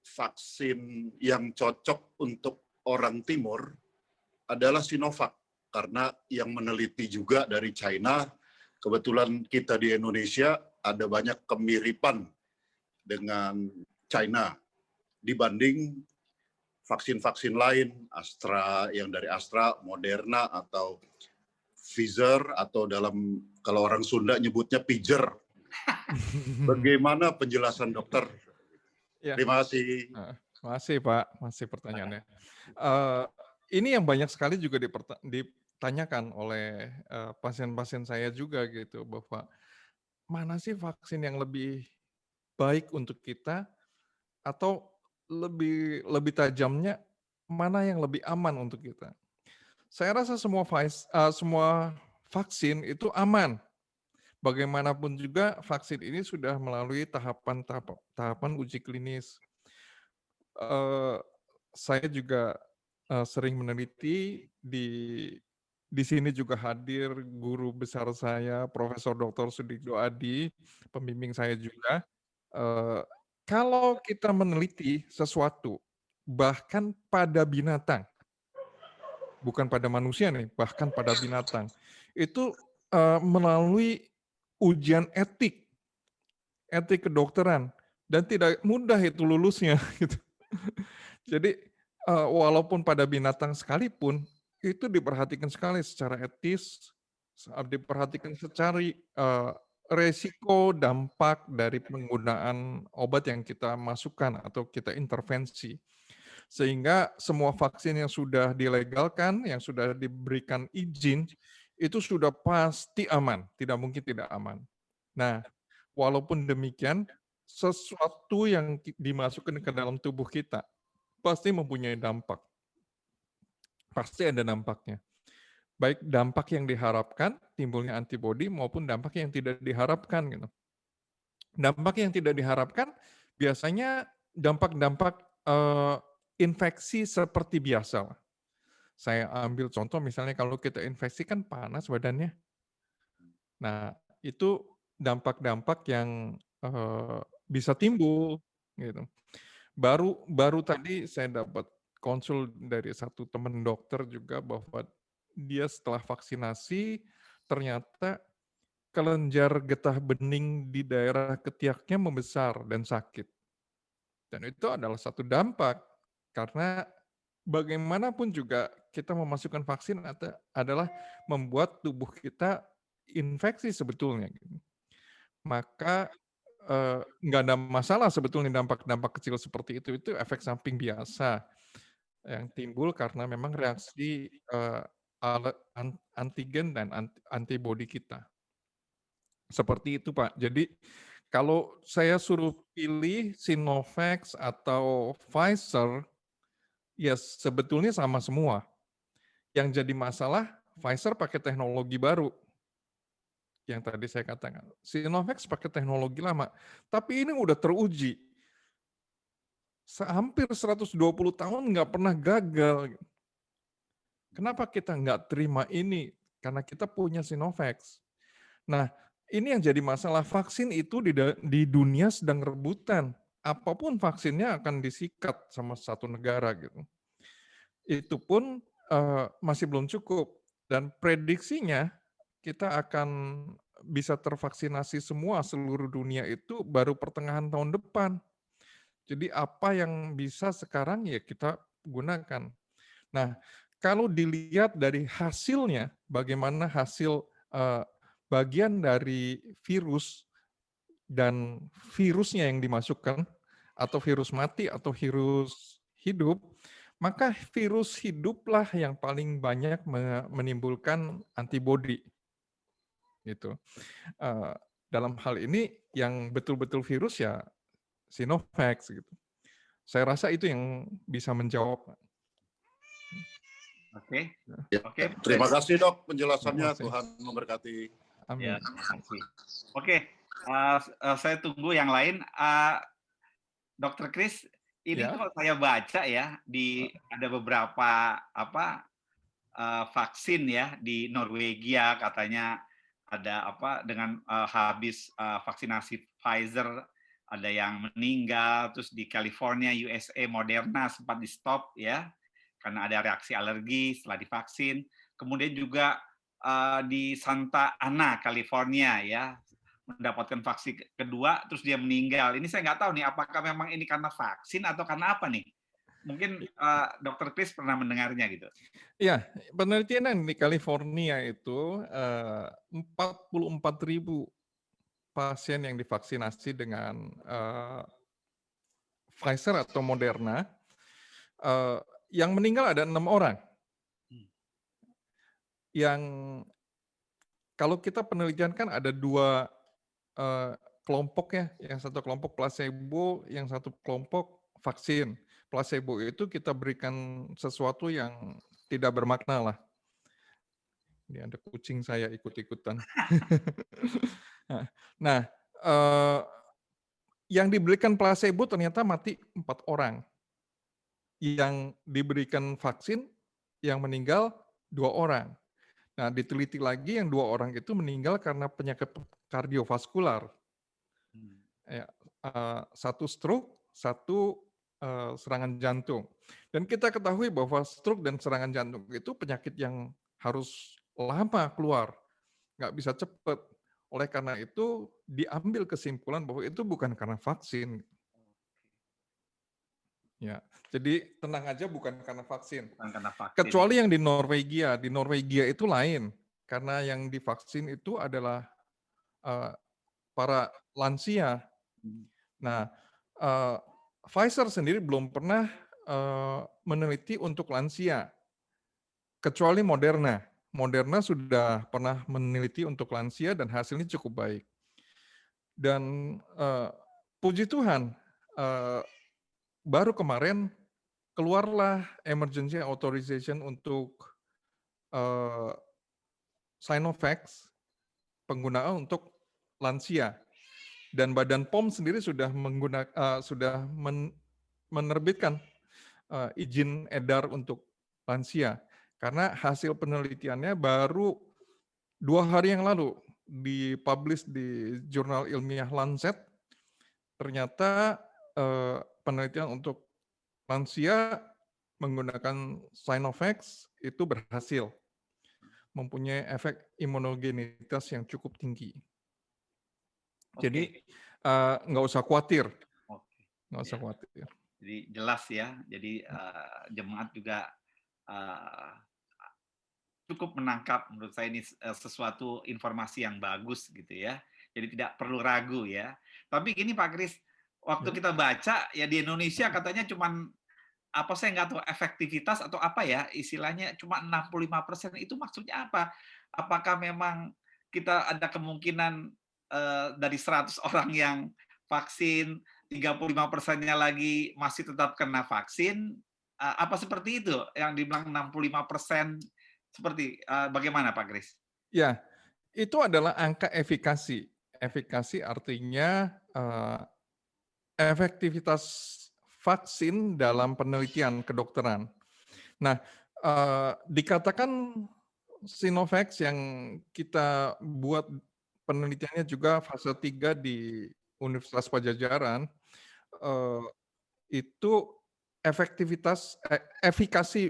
vaksin yang cocok untuk orang Timur adalah Sinovac, karena yang meneliti juga dari China. Kebetulan kita di Indonesia ada banyak kemiripan dengan China dibanding vaksin-vaksin lain, yang dari Astra, Moderna, atau Pfizer, atau kalau orang Sunda nyebutnya Pijer. Bagaimana penjelasan dokter? Ya. Terima kasih. Masih Pak, masih pertanyaannya. Ini yang banyak sekali juga ditanyakan oleh pasien-pasien saya juga gitu, bahwa mana sih vaksin yang lebih baik untuk kita, atau lebih tajamnya mana yang lebih aman untuk kita. Saya rasa semua vaksin itu aman. Bagaimanapun juga vaksin ini sudah melalui tahapan uji klinis. Saya juga sering meneliti di sini juga hadir guru besar saya, Profesor Dr. Sudikdo Adi, pembimbing saya juga. Kalau kita meneliti sesuatu, bahkan pada binatang, bukan pada manusia nih, bahkan pada binatang, itu melalui ujian etik kedokteran, dan tidak mudah itu lulusnya. Gitu. Jadi walaupun pada binatang sekalipun, itu diperhatikan sekali secara etis, diperhatikan secara resiko dampak dari penggunaan obat yang kita masukkan atau kita intervensi. Sehingga semua vaksin yang sudah dilegalkan, yang sudah diberikan izin, itu sudah pasti aman, tidak mungkin tidak aman. Nah, walaupun demikian, sesuatu yang dimasukkan ke dalam tubuh kita pasti mempunyai dampak. Pasti ada dampaknya. Baik dampak yang diharapkan, timbulnya antibodi, maupun dampak yang tidak diharapkan. Gitu. Dampak yang tidak diharapkan biasanya dampak-dampak infeksi seperti biasa. Saya ambil contoh misalnya kalau kita infeksi kan panas badannya. Nah, itu dampak-dampak yang bisa timbul. Gitu. Baru tadi saya dapat konsul dari satu teman dokter juga bahwa dia setelah vaksinasi ternyata kelenjar getah bening di daerah ketiaknya membesar dan sakit. Dan itu adalah satu dampak karena bagaimanapun juga kita memasukkan vaksin adalah membuat tubuh kita infeksi sebetulnya. Maka nggak ada masalah sebetulnya dampak-dampak kecil seperti itu efek samping biasa yang timbul karena memang reaksi antigen dan antibodi kita. Seperti itu Pak. Jadi kalau saya suruh pilih Sinovac atau Pfizer, Ya sebetulnya sama semua. Yang jadi masalah Pfizer pakai teknologi baru. Yang tadi saya katakan. Sinovac pakai teknologi lama. Tapi ini udah teruji. Hampir 120 tahun nggak pernah gagal. Kenapa kita nggak terima ini? Karena kita punya Sinovac. Nah, ini yang jadi masalah. Vaksin itu di dunia sedang rebutan. Apapun vaksinnya akan disikat sama satu negara gitu. Itu pun masih belum cukup. Dan prediksinya kita akan bisa tervaksinasi semua seluruh dunia itu baru pertengahan tahun depan. Jadi apa yang bisa sekarang ya kita gunakan. Nah, kalau dilihat dari hasilnya, bagaimana hasil bagian dari virus dan virusnya yang dimasukkan, atau virus mati atau virus hidup, maka virus hiduplah yang paling banyak menimbulkan antibodi. Gitu. Dalam hal ini yang betul-betul virus ya Sinovac gitu. Saya rasa itu yang bisa menjawab. Oke. Ya, terima kasih dok penjelasannya. Tuhan memberkati. Amin. Ya, terima kasih. Oke, saya tunggu yang lain. Dr. Chris, ini Ya. kalau saya baca ya ada beberapa vaksin ya di Norwegia katanya ada dengan habis vaksinasi Pfizer ada yang meninggal, terus di California, USA, Moderna sempat di stop ya karena ada reaksi alergi setelah divaksin. Kemudian juga di Santa Ana, California ya mendapatkan vaksin kedua, terus dia meninggal. Ini saya nggak tahu nih apakah memang ini karena vaksin atau karena apa nih? Mungkin Dr. Chris pernah mendengarnya gitu. Iya, penelitian yang di California itu 44.000 pasien yang divaksinasi dengan Pfizer atau Moderna, yang meninggal ada 6 orang. Yang kalau kita penelitian kan ada 2 kelompok ya, yang satu kelompok placebo, yang satu kelompok vaksin. Placebo itu kita berikan sesuatu yang tidak bermakna lah. Ini ada kucing saya ikut-ikutan. Nah, yang diberikan placebo ternyata mati 4 orang. Yang diberikan vaksin, yang meninggal 2 orang. Nah, diteliti lagi yang 2 orang itu meninggal karena penyakit kardiovaskular. Ya, 1 stroke, 1 serangan jantung. Dan kita ketahui bahwa stroke dan serangan jantung itu penyakit yang harus lama keluar, nggak bisa cepat. Oleh karena itu diambil kesimpulan bahwa itu bukan karena vaksin. Ya, jadi tenang aja bukan karena vaksin. Bukan karena vaksin. Kecuali yang di Norwegia itu lain, karena yang divaksin itu adalah para lansia. Nah, Pfizer sendiri belum pernah meneliti untuk lansia, kecuali Moderna. Moderna sudah pernah meneliti untuk lansia dan hasilnya cukup baik. Dan puji Tuhan, baru kemarin keluarlah emergency authorization untuk Sinovac penggunaan untuk lansia. Dan Badan POM sendiri sudah menerbitkan izin edar untuk lansia. Karena hasil penelitiannya baru 2 hari yang lalu dipublish di jurnal ilmiah Lancet. Ternyata penelitian untuk lansia menggunakan Sinovac itu berhasil. Mempunyai efek imunogenitas yang cukup tinggi. Jadi nggak usah khawatir, nggak usah khawatir. Jadi jelas ya. Jadi jemaat juga cukup menangkap menurut saya ini sesuatu informasi yang bagus gitu ya. Jadi tidak perlu ragu ya. Tapi gini Pak Kris, waktu kita baca ya di Indonesia katanya cuman saya nggak tahu efektivitas atau apa ya istilahnya cuma 65%, itu maksudnya apa? Apakah memang kita ada kemungkinan dari 100 orang yang vaksin 35%-nya lagi masih tetap kena vaksin Apa seperti itu yang dibilang 65% seperti bagaimana Pak Kris? Ya, itu adalah angka efikasi. Efikasi artinya efektivitas vaksin dalam penelitian kedokteran. Nah, dikatakan Sinovac yang kita buat penelitiannya juga fase 3 di Universitas Pajajaran, itu efikasi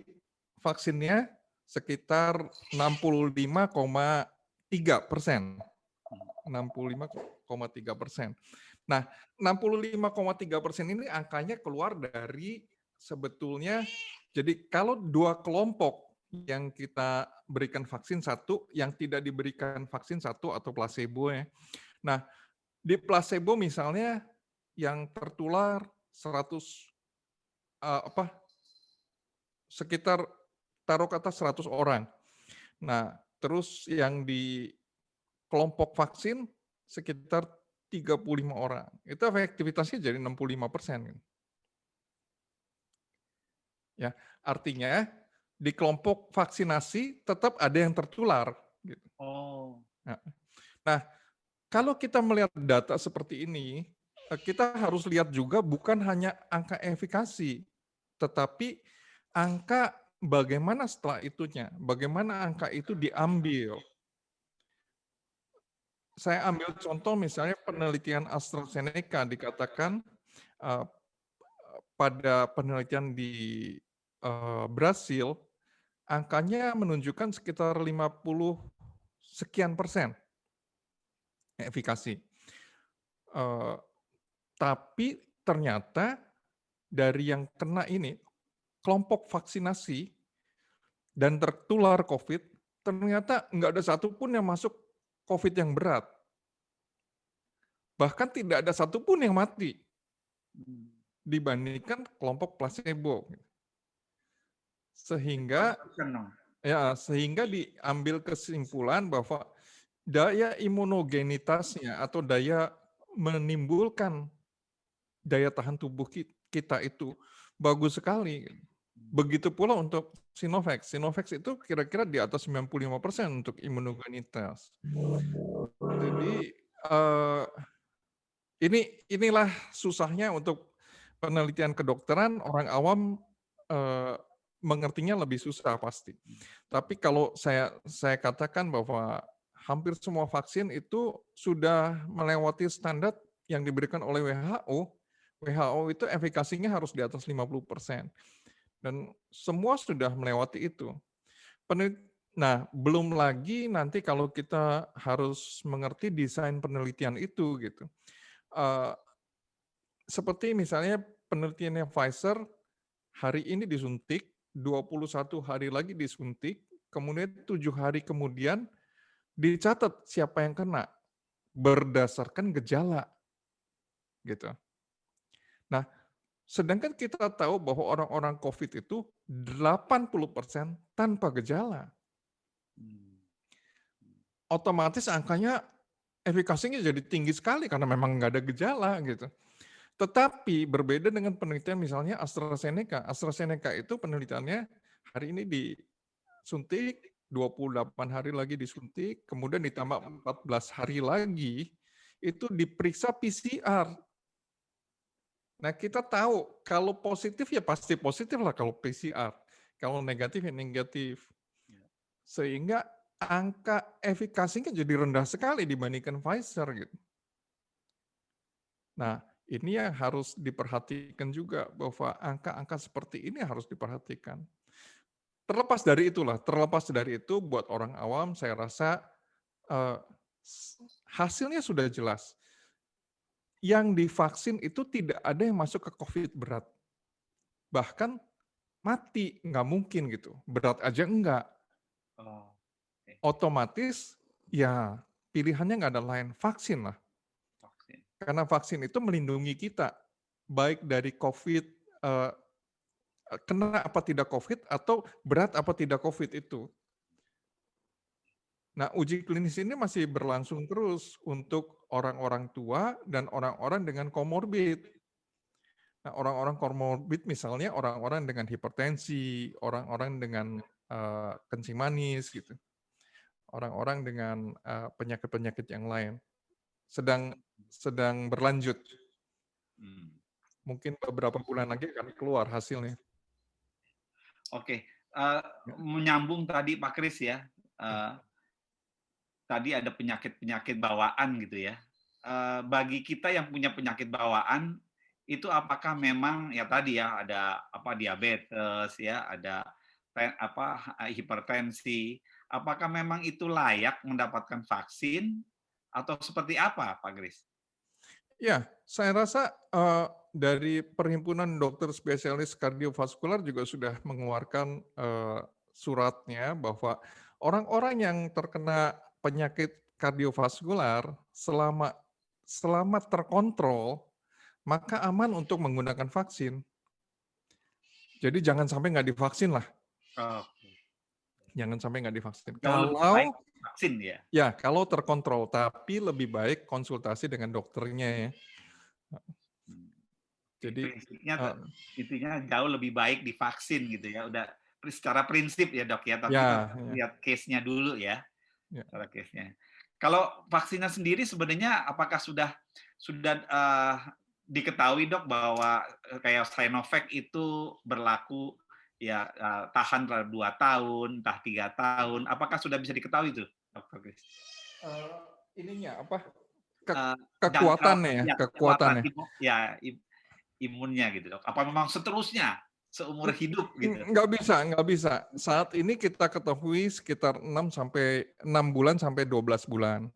vaksinnya sekitar 65,3%. 65,3%. Nah, 65,3% ini angkanya keluar dari sebetulnya, jadi kalau 2 kelompok yang kita berikan vaksin satu, yang tidak diberikan vaksin satu atau placebo ya. Nah, di placebo misalnya yang tertular 100 sekitar taruh kata 100 orang. Nah, terus yang di kelompok vaksin sekitar 35 orang. Itu efektivitasnya jadi 65%. Ya, artinya di kelompok vaksinasi tetap ada yang tertular. Gitu. Oh. Nah, kalau kita melihat data seperti ini, kita harus lihat juga bukan hanya angka efikasi, tetapi angka bagaimana setelah itunya, bagaimana angka itu diambil. Saya ambil contoh misalnya penelitian AstraZeneca dikatakan pada penelitian di Brasil, angkanya menunjukkan sekitar 50 sekian persen efikasi. Tapi ternyata dari yang kena ini, kelompok vaksinasi dan tertular COVID, ternyata nggak ada satupun yang masuk COVID yang berat. Bahkan tidak ada satupun yang mati dibandingkan kelompok placebo. Sehingga diambil kesimpulan bahwa daya imunogenitasnya atau daya menimbulkan daya tahan tubuh kita itu bagus sekali. Begitu pula untuk Sinovac. Sinovac itu kira-kira di atas 95% untuk imunogenitas. Jadi inilah susahnya untuk penelitian kedokteran, orang awam mengertinya lebih susah pasti. Tapi kalau saya katakan bahwa hampir semua vaksin itu sudah melewati standar yang diberikan oleh WHO. WHO itu efikasinya harus di atas 50%. Dan semua sudah melewati itu. Nah, belum lagi nanti kalau kita harus mengerti desain penelitian itu gitu. Seperti misalnya penelitiannya Pfizer, hari ini disuntik, 21 hari lagi disuntik, kemudian 7 hari kemudian dicatat siapa yang kena berdasarkan gejala. Gitu. Nah, sedangkan kita tahu bahwa orang-orang COVID itu 80% tanpa gejala. Otomatis angkanya efikasinya jadi tinggi sekali karena memang nggak ada gejala gitu. Tetapi berbeda dengan penelitian misalnya AstraZeneca. AstraZeneca itu penelitiannya hari ini disuntik, 28 hari lagi disuntik, kemudian ditambah 14 hari lagi itu diperiksa PCR. Nah, kita tahu kalau positif ya pasti positif lah kalau PCR. Kalau negatif ya negatif. Sehingga angka efikasinya jadi rendah sekali dibandingkan Pfizer gitu. Nah, ini yang harus diperhatikan juga bahwa angka-angka seperti ini harus diperhatikan. Terlepas dari itu buat orang awam saya rasa hasilnya sudah jelas. Yang divaksin itu tidak ada yang masuk ke COVID berat. Bahkan mati, nggak mungkin gitu. Berat aja enggak. Otomatis ya pilihannya nggak ada lain, vaksin lah. Karena vaksin itu melindungi kita, baik dari COVID, kena apa tidak COVID, atau berat apa tidak COVID itu. Nah, uji klinis ini masih berlangsung terus untuk orang-orang tua dan orang-orang dengan komorbid. Nah, orang-orang komorbid misalnya orang-orang dengan hipertensi, orang-orang dengan kencing manis gitu, orang-orang dengan penyakit-penyakit yang lain sedang berlanjut. Mungkin beberapa bulan lagi akan keluar hasilnya. Oke, menyambung tadi Pak Kris ya, tadi ada penyakit-penyakit bawaan gitu ya. Bagi kita yang punya penyakit bawaan, itu apakah memang ya tadi ya ada diabetes ya, ada hipertensi, apakah memang itu layak mendapatkan vaksin atau seperti apa Pak Kris? Ya, saya rasa dari Perhimpunan Dokter Spesialis Kardiovaskular juga sudah mengeluarkan suratnya bahwa orang-orang yang terkena penyakit kardiovaskular selama terkontrol, maka aman untuk menggunakan vaksin. Jadi jangan sampai nggak divaksin lah. Jangan sampai nggak divaksin. Kalau vaksin ya. Ya, kalau terkontrol, tapi lebih baik konsultasi dengan dokternya ya. Jadi intinya jauh lebih baik divaksin gitu ya. Udah secara prinsip ya dok ya, tapi lihat case-nya dulu ya. Cara case-nya. Kalau vaksinnya sendiri sebenarnya apakah sudah diketahui dok bahwa kayak Sinovac itu berlaku ya tahan 2 tahun, entah 3 tahun. Apakah sudah bisa diketahui itu, Dr. Kris? Ininya apa? Kekuatannya ya, kekuatannya. Ya, imunnya gitu dok. Apa memang seterusnya seumur hidup gitu? Nggak bisa. Saat ini kita ketahui sekitar 6 bulan sampai 12 bulan.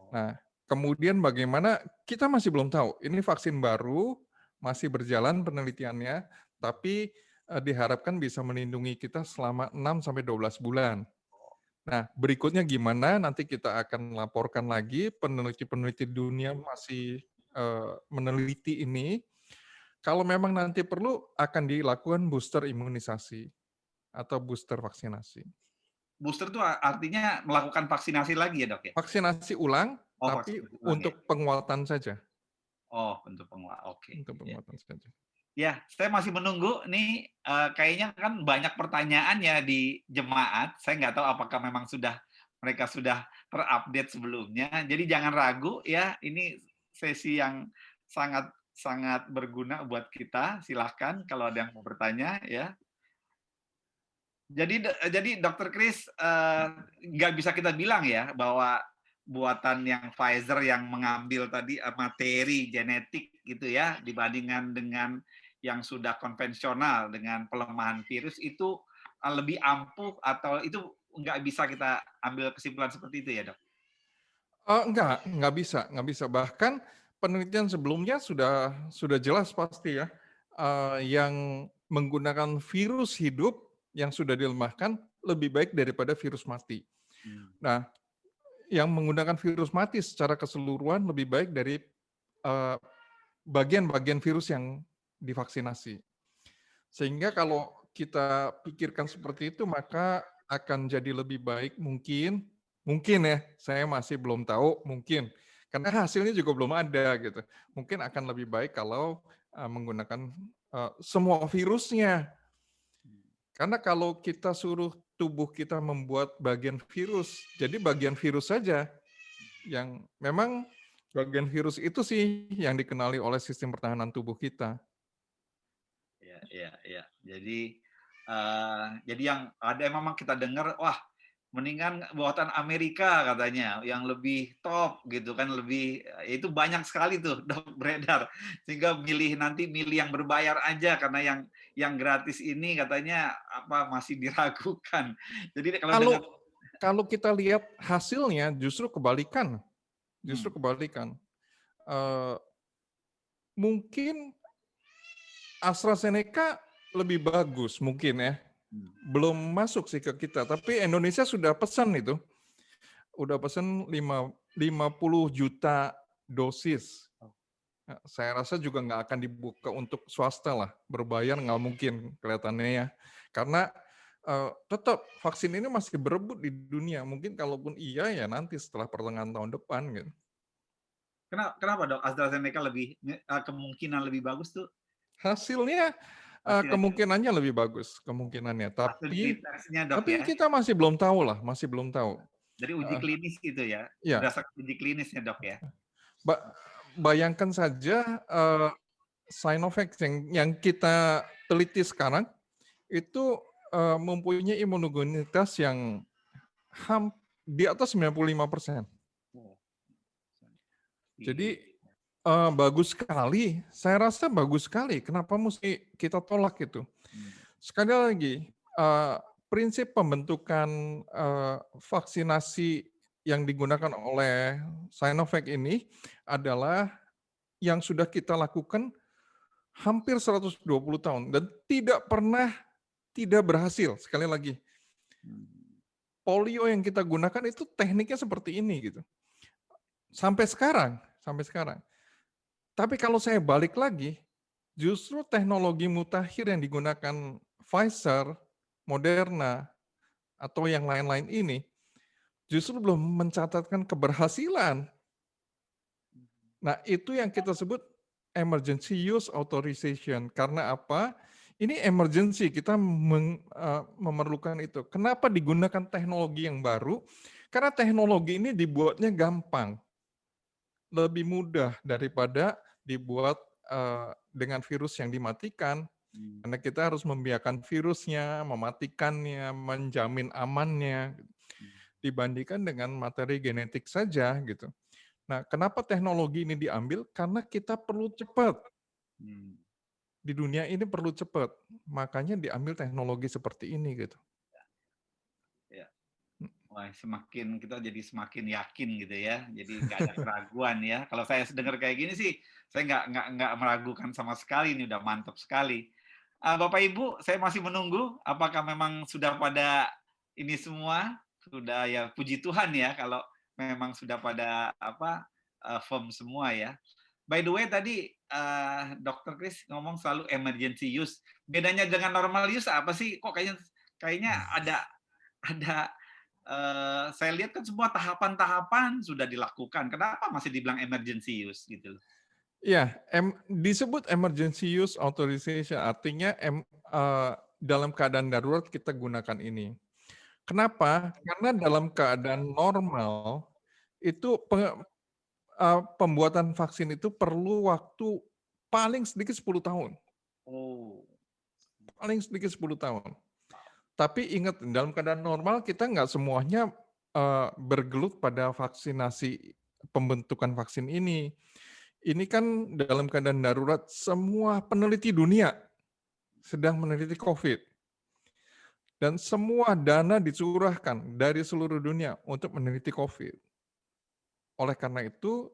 Nah, kemudian bagaimana kita masih belum tahu. Ini vaksin baru, masih berjalan penelitiannya, tapi diharapkan bisa melindungi kita selama 6 sampai 12 bulan. Nah, berikutnya gimana nanti kita akan laporkan lagi, peneliti-peneliti dunia masih meneliti ini. Kalau memang nanti perlu akan dilakukan booster imunisasi atau booster vaksinasi. Booster itu artinya melakukan vaksinasi lagi ya dok ya? Vaksinasi ulang, tapi untuk penguatan saja. Oh, untuk penguatan. Oke. Untuk penguatan saja. Ya, saya masih menunggu nih. Kayaknya kan banyak pertanyaan ya di jemaat. Saya nggak tahu apakah memang mereka sudah terupdate sebelumnya. Jadi jangan ragu ya. Ini sesi yang sangat berguna buat kita. Silahkan kalau ada yang mau bertanya ya. Jadi Dr. Kris nggak bisa kita bilang ya bahwa buatan yang Pfizer yang mengambil tadi materi genetik gitu ya dibandingkan dengan yang sudah konvensional dengan pelemahan virus itu lebih ampuh atau itu nggak bisa kita ambil kesimpulan seperti itu ya dok? Nggak bisa. Bahkan penelitian sebelumnya sudah jelas pasti ya, yang menggunakan virus hidup yang sudah dilemahkan lebih baik daripada virus mati. Nah, yang menggunakan virus mati secara keseluruhan lebih baik dari bagian-bagian virus yang divaksinasi. Sehingga kalau kita pikirkan seperti itu, maka akan jadi lebih baik mungkin ya, saya masih belum tahu, mungkin. Karena hasilnya juga belum ada gitu. Mungkin akan lebih baik kalau menggunakan semua virusnya. Karena kalau kita suruh tubuh kita membuat bagian virus, jadi bagian virus saja yang memang bagian virus itu sih yang dikenali oleh sistem pertahanan tubuh kita. Ya. Jadi yang ada memang kita dengar, wah mendingan buatan Amerika katanya, yang lebih top gitu kan, itu banyak sekali tuh dok beredar, sehingga milih yang berbayar aja karena yang gratis ini katanya masih diragukan. Jadi kalau kita lihat hasilnya justru kebalikan. Mungkin AstraZeneca lebih bagus mungkin ya. Belum masuk sih ke kita, tapi Indonesia sudah pesan itu. Udah pesan 50 juta dosis. Nah, saya rasa juga nggak akan dibuka untuk swasta lah. Berbayar nggak mungkin kelihatannya ya. Karena tetap vaksin ini masih berebut di dunia. Mungkin kalaupun iya ya nanti setelah pertengahan tahun depan gitu. Kenapa dok AstraZeneca kemungkinan lebih bagus tuh? hasilnya Hasilnya kemungkinannya lebih bagus, kemungkinannya. hasil Tapi deteksinya, Dok, ya? kita masih belum tahu lah, masih belum tahu. Dari uji klinis gitu ya? Ya, Berdasarkan uji klinisnya, Dok, ya? bayangkan saja Sinovac yang kita teliti sekarang itu mempunyai imunogenitas yang di atas 95%. Jadi bagus sekali, saya rasa bagus sekali. Kenapa mesti kita tolak itu? Sekali lagi, prinsip pembentukan vaksinasi yang digunakan oleh Sinovac ini adalah yang sudah kita lakukan hampir 120 tahun dan tidak pernah tidak berhasil. Sekali lagi, polio yang kita gunakan itu tekniknya seperti ini gitu. Sampai sekarang. Tapi kalau saya balik lagi, justru teknologi mutakhir yang digunakan Pfizer, Moderna, atau yang lain-lain ini justru belum mencatatkan keberhasilan. Nah, itu yang kita sebut emergency use authorization. Karena apa? Ini emergency, kita memerlukan itu. Kenapa digunakan teknologi yang baru? Karena teknologi ini dibuatnya gampang. Lebih mudah daripada dibuat dengan virus yang dimatikan. Karena kita harus membiarkan virusnya, mematikannya, menjamin amannya, dibandingkan dengan materi genetik saja gitu. Nah, kenapa teknologi ini diambil? Karena kita perlu cepat. Di dunia ini perlu cepat, makanya diambil teknologi seperti ini gitu. Ya. Wah, kita jadi semakin yakin gitu ya. Jadi nggak ada keraguan ya. Kalau saya dengar kayak gini sih, saya nggak meragukan sama sekali. Ini udah mantap sekali. Bapak Ibu, saya masih menunggu. Apakah memang sudah pada ini semua? Sudah ya, puji Tuhan ya. Kalau memang sudah pada firm semua ya. By the way, tadi Dr. Chris ngomong selalu emergency use. Bedanya dengan normal use apa sih? Kok kayaknya ada saya lihat kan semua tahapan-tahapan sudah dilakukan. Kenapa masih dibilang emergency use gitu? Ya, disebut emergency use authorization artinya dalam keadaan darurat kita gunakan ini. Kenapa? Karena dalam keadaan normal itu pembuatan vaksin itu perlu waktu paling sedikit 10 tahun. Paling sedikit 10 tahun. Tapi ingat, dalam keadaan normal kita nggak semuanya bergelut pada vaksinasi, pembentukan vaksin ini. Ini kan dalam keadaan darurat, semua peneliti dunia sedang meneliti COVID. Dan semua dana dicurahkan dari seluruh dunia untuk meneliti COVID. Oleh karena itu,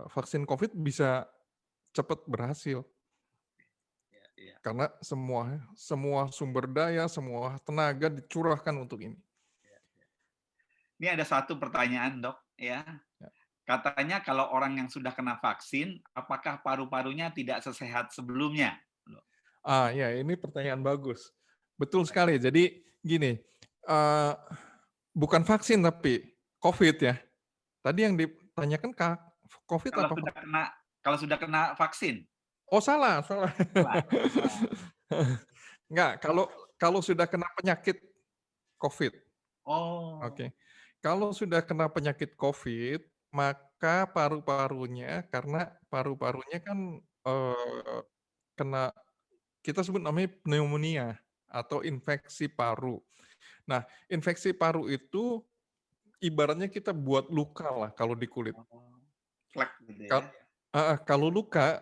vaksin COVID bisa cepat berhasil. Karena semua sumber daya, semua tenaga dicurahkan untuk ini. Ini ada satu pertanyaan, Dok, ya. Katanya kalau orang yang sudah kena vaksin, apakah paru-parunya tidak sesehat sebelumnya? Ya, ini pertanyaan bagus. Betul sekali. Jadi gini, bukan vaksin tapi COVID ya. Tadi yang ditanyakan COVID kalau apa? Kalau sudah kena vaksin. Oh, salah. Enggak, kalau sudah kena penyakit COVID. Oke. Kalau sudah kena penyakit COVID, maka paru-parunya, karena paru-parunya kan kena, kita sebut namanya pneumonia atau infeksi paru. Nah, infeksi paru itu ibaratnya kita buat luka lah kalau di kulit. Flek gitu ya. Kalau luka,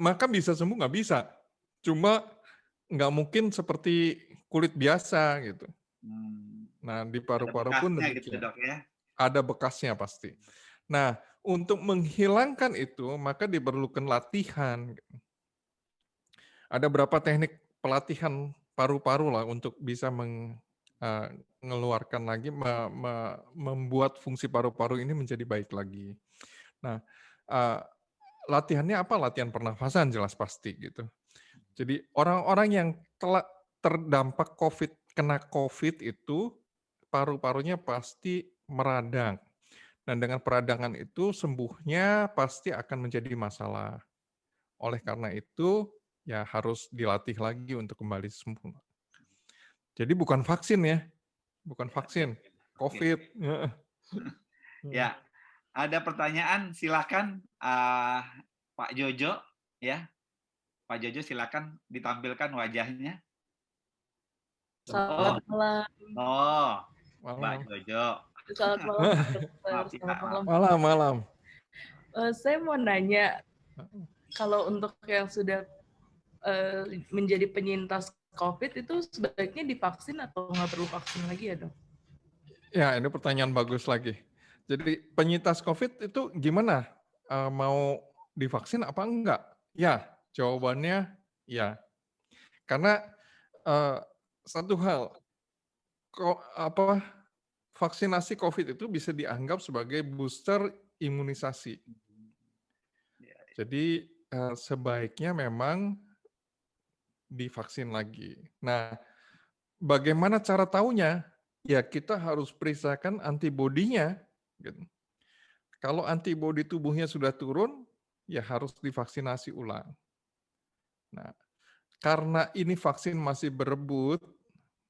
maka bisa sembuh nggak bisa. Cuma nggak mungkin seperti kulit biasa gitu. Nah, di paru-paru pun demikian. Gitu, Dok, ya? Ada bekasnya pasti. Nah, untuk menghilangkan itu, maka diperlukan latihan. Ada berapa teknik pelatihan paru-paru lah untuk bisa mengeluarkan lagi, membuat fungsi paru-paru ini menjadi baik lagi. Nah, latihannya apa? Latihan pernafasan jelas pasti gitu. Jadi orang-orang yang telah terdampak COVID, kena COVID itu paru-parunya pasti meradang. Dan dengan peradangan itu sembuhnya pasti akan menjadi masalah. Oleh karena itu, ya harus dilatih lagi untuk kembali sempurna. Jadi bukan vaksin ya, bukan vaksin, COVID. Ya, ada pertanyaan, silakan Pak Jojo, ya, Pak Jojo silakan ditampilkan wajahnya. Selamat malam. Mbak Jojo. Selamat malam, Dokter. Selamat malam. Malam. Saya mau nanya, kalau untuk yang sudah menjadi penyintas COVID itu sebaiknya divaksin atau nggak perlu vaksin lagi ya, Dok? Ya, ini pertanyaan bagus lagi. Jadi penyintas COVID itu gimana? Mau divaksin apa enggak? Ya, jawabannya ya. Karena satu hal, vaksinasi COVID itu bisa dianggap sebagai booster imunisasi. Jadi sebaiknya memang divaksin lagi. Nah, bagaimana cara taunya? Ya kita harus periksakan antibodinya. Gitu. Kalau antibodi tubuhnya sudah turun, ya harus divaksinasi ulang. Nah, karena ini vaksin masih berebut,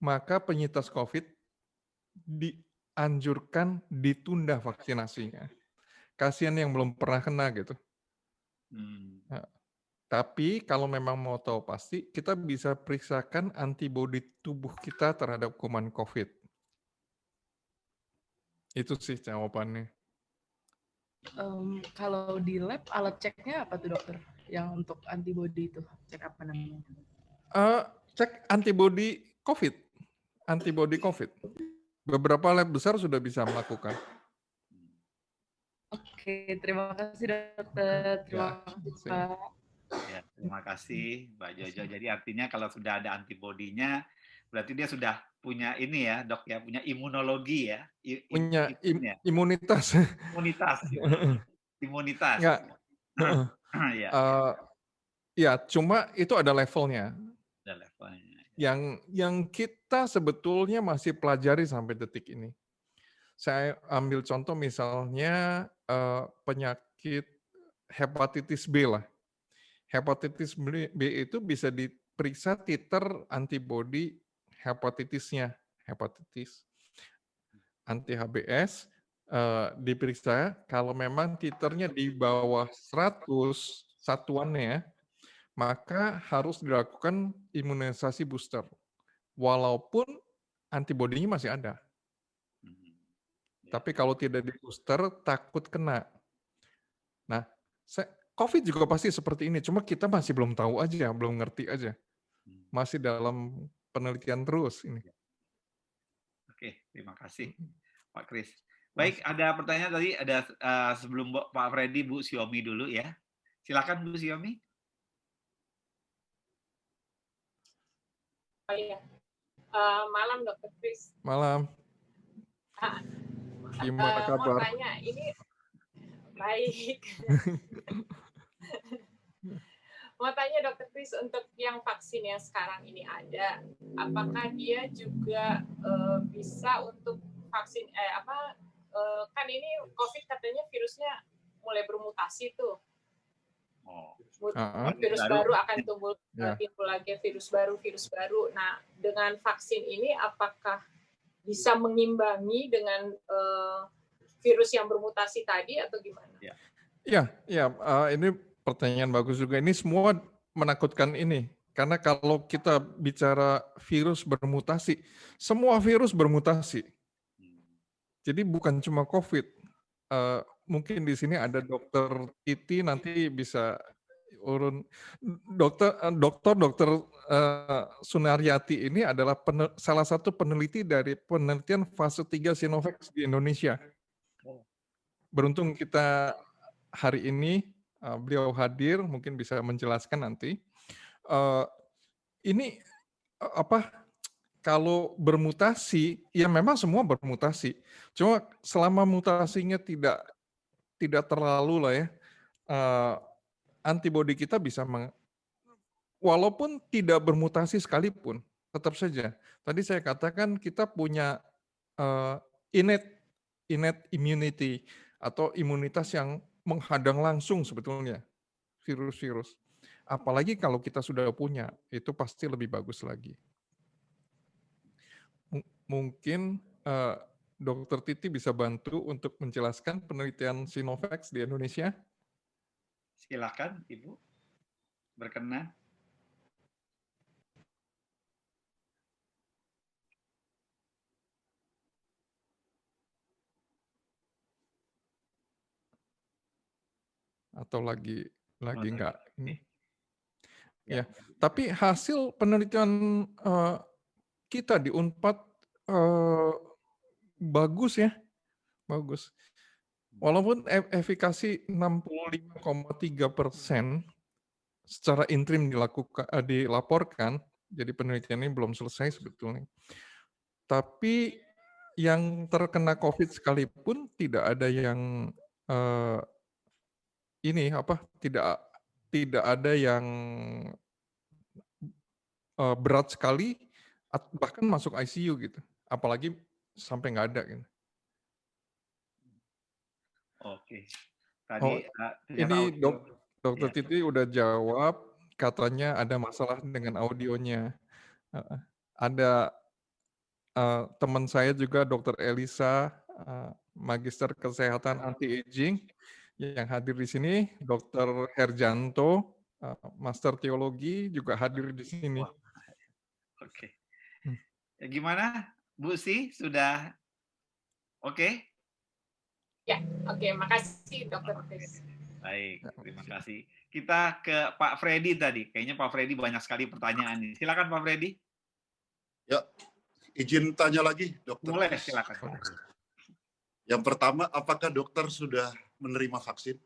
maka penyintas COVID dianjurkan ditunda vaksinasinya. Kasihan yang belum pernah kena gitu. Nah, tapi kalau memang mau tahu pasti, kita bisa periksakan antibodi tubuh kita terhadap kuman COVID. Itu sih jawabannya. Kalau di lab, alat ceknya apa tuh, Dokter? Yang untuk antibodi itu, cek apa namanya? Cek antibodi COVID. Antibodi COVID. Beberapa lab besar sudah bisa melakukan. Oke, terima kasih, Dokter. Terima kasih, Pak. Ya, terima kasih, Mbak Jojo. Jadi artinya kalau sudah ada antibodinya, berarti dia sudah punya ini ya, Dok ya, punya imunologi ya. Punya imunitas. Imunitas. Ya, cuma itu ada levelnya. Ada levelnya. Yang kita sebetulnya masih pelajari sampai detik ini. Saya ambil contoh misalnya penyakit hepatitis B lah. Hepatitis B itu bisa diperiksa titer antibodi hepatitisnya, hepatitis anti-HBs diperiksa kalau memang titernya di bawah 100 satuannya, maka harus dilakukan imunisasi booster. Walaupun antibodinya masih ada. Tapi kalau tidak di booster, takut kena. Nah, COVID juga pasti seperti ini, cuma kita masih belum tahu aja, belum ngerti aja. Masih dalam penelitian terus ini. Oke, terima kasih Pak Kris. Baik, ada pertanyaan tadi, ada sebelum Pak Freddy, Bu Siomi dulu ya. Silakan Bu Siomi. Oh iya. Malam Dokter Kris. Malam. Gimana kabar? Mau tanya, ini baik. Mau tanya Dokter Kris, untuk yang vaksin yang sekarang ini ada, apakah dia juga bisa untuk vaksin kan ini COVID katanya virusnya mulai bermutasi tuh. Virus baru akan timbul lagi virus baru. Nah, dengan vaksin ini apakah bisa mengimbangi dengan virus yang bermutasi tadi atau gimana? Ya, ini pertanyaan bagus juga. Ini semua menakutkan ini. Karena kalau kita bicara virus bermutasi, semua virus bermutasi. Jadi bukan cuma COVID. Mungkin di sini ada Dokter Titi, nanti bisa urun. Dokter Sunaryati ini adalah salah satu peneliti dari penelitian fase 3 Sinovac di Indonesia. Beruntung kita hari ini beliau hadir, mungkin bisa menjelaskan nanti. Ini kalau bermutasi, ya memang semua bermutasi. Cuma selama mutasinya tidak terlalu lah ya, antibodi kita bisa walaupun tidak bermutasi sekalipun, tetap saja. Tadi saya katakan kita punya innate immunity atau imunitas yang menghadang langsung sebetulnya virus-virus. apalagi kalau kita sudah punya, itu pasti lebih bagus lagi. Mungkin Dr. Titi bisa bantu untuk menjelaskan penelitian Sinovac di Indonesia. Silakan, Ibu. Berkenan. Atau lagi enggak ini. Ya. Ya, tapi hasil penelitian kita di Unpad bagus ya, bagus. Walaupun efikasi 65,3% secara interim dilaporkan, jadi penelitian ini belum selesai sebetulnya. Tapi yang terkena COVID sekalipun tidak ada yang tidak ada yang berat sekali, bahkan masuk ICU gitu. Apalagi sampai nggak ada gitu. Oke. Tadi ini Dokter Titi udah jawab, katanya ada masalah dengan audionya. Ada teman saya juga, Dokter Elisa, Magister Kesehatan Anti-Aging, yang hadir di sini, Dokter Herjanto, Master Teologi, juga hadir di sini. Oke. Ya, gimana, Bu Si? Sudah oke? Ya, oke. Makasih, Dokter Chris. Baik, terima kasih. Kita ke Pak Freddy tadi. Kayaknya Pak Freddy banyak sekali pertanyaan. Silakan Pak Freddy. Ya, izin tanya lagi, Dokter. Boleh, silakan. Yang pertama, apakah dokter sudah menerima vaksin?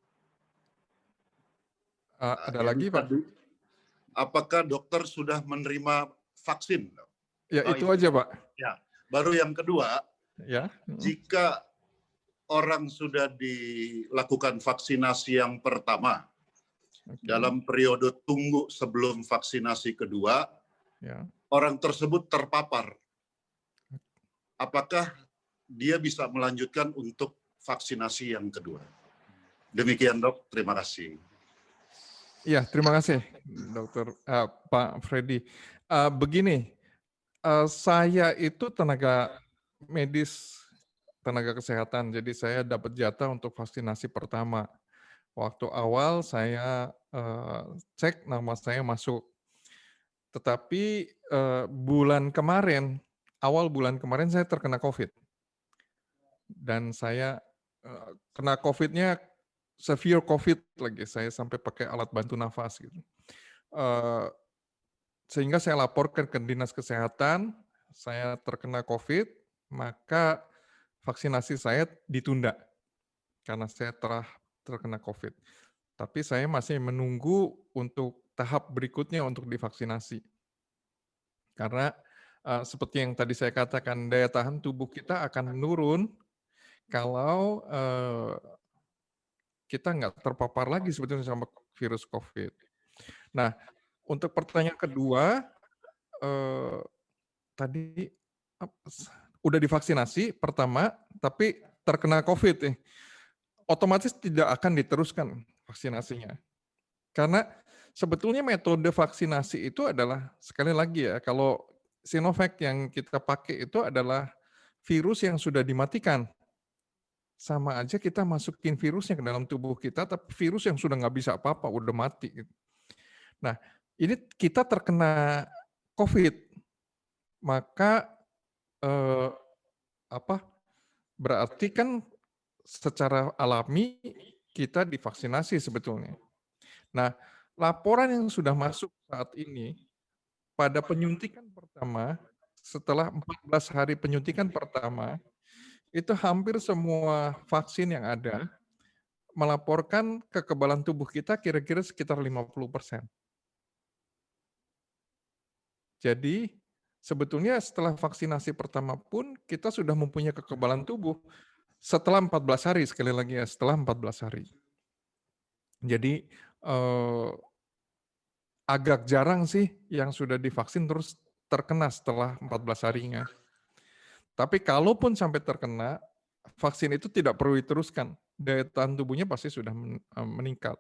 Ada lagi, Pak? Apakah dokter sudah menerima vaksin? Ya, itu aja, Pak. Ya, baru yang kedua, ya. Jika orang sudah dilakukan vaksinasi yang pertama, dalam periode tunggu sebelum vaksinasi kedua, orang tersebut terpapar. Apakah dia bisa melanjutkan untuk vaksinasi yang kedua? Demikian, Dok. Terima kasih. Ya, terima kasih, Dokter Pak Freddy. Begini, saya itu tenaga medis, tenaga kesehatan, jadi saya dapat jatah untuk vaksinasi pertama. Waktu awal saya cek nama saya masuk, tetapi awal bulan kemarin saya terkena COVID, dan saya kena COVID-nya severe COVID lagi, saya sampai pakai alat bantu nafas gitu. Sehingga saya laporkan ke Dinas Kesehatan, saya terkena COVID, maka vaksinasi saya ditunda karena saya telah terkena COVID. Tapi saya masih menunggu untuk tahap berikutnya untuk divaksinasi. Karena seperti yang tadi saya katakan, daya tahan tubuh kita akan menurun kalau kita nggak terpapar lagi sebetulnya sama virus COVID. Nah, untuk pertanyaan kedua, tadi udah divaksinasi pertama, tapi terkena COVID, otomatis tidak akan diteruskan vaksinasinya. Karena sebetulnya metode vaksinasi itu adalah, sekali lagi ya, kalau Sinovac yang kita pakai itu adalah virus yang sudah dimatikan. Sama aja kita masukin virusnya ke dalam tubuh kita, tapi virus yang sudah nggak bisa apa-apa, udah mati. Nah, ini kita terkena COVID, maka berarti kan secara alami kita divaksinasi sebetulnya. Nah, laporan yang sudah masuk saat ini, pada penyuntikan pertama, setelah 14 hari penyuntikan pertama, itu hampir semua vaksin yang ada melaporkan kekebalan tubuh kita kira-kira sekitar 50%. Jadi sebetulnya setelah vaksinasi pertama pun kita sudah mempunyai kekebalan tubuh setelah 14 hari, sekali lagi ya, setelah 14 hari. Jadi agak jarang sih yang sudah divaksin terus terkena setelah 14 harinya. Tapi kalaupun sampai terkena, vaksin itu tidak perlu diteruskan. Daya tahan tubuhnya pasti sudah meningkat.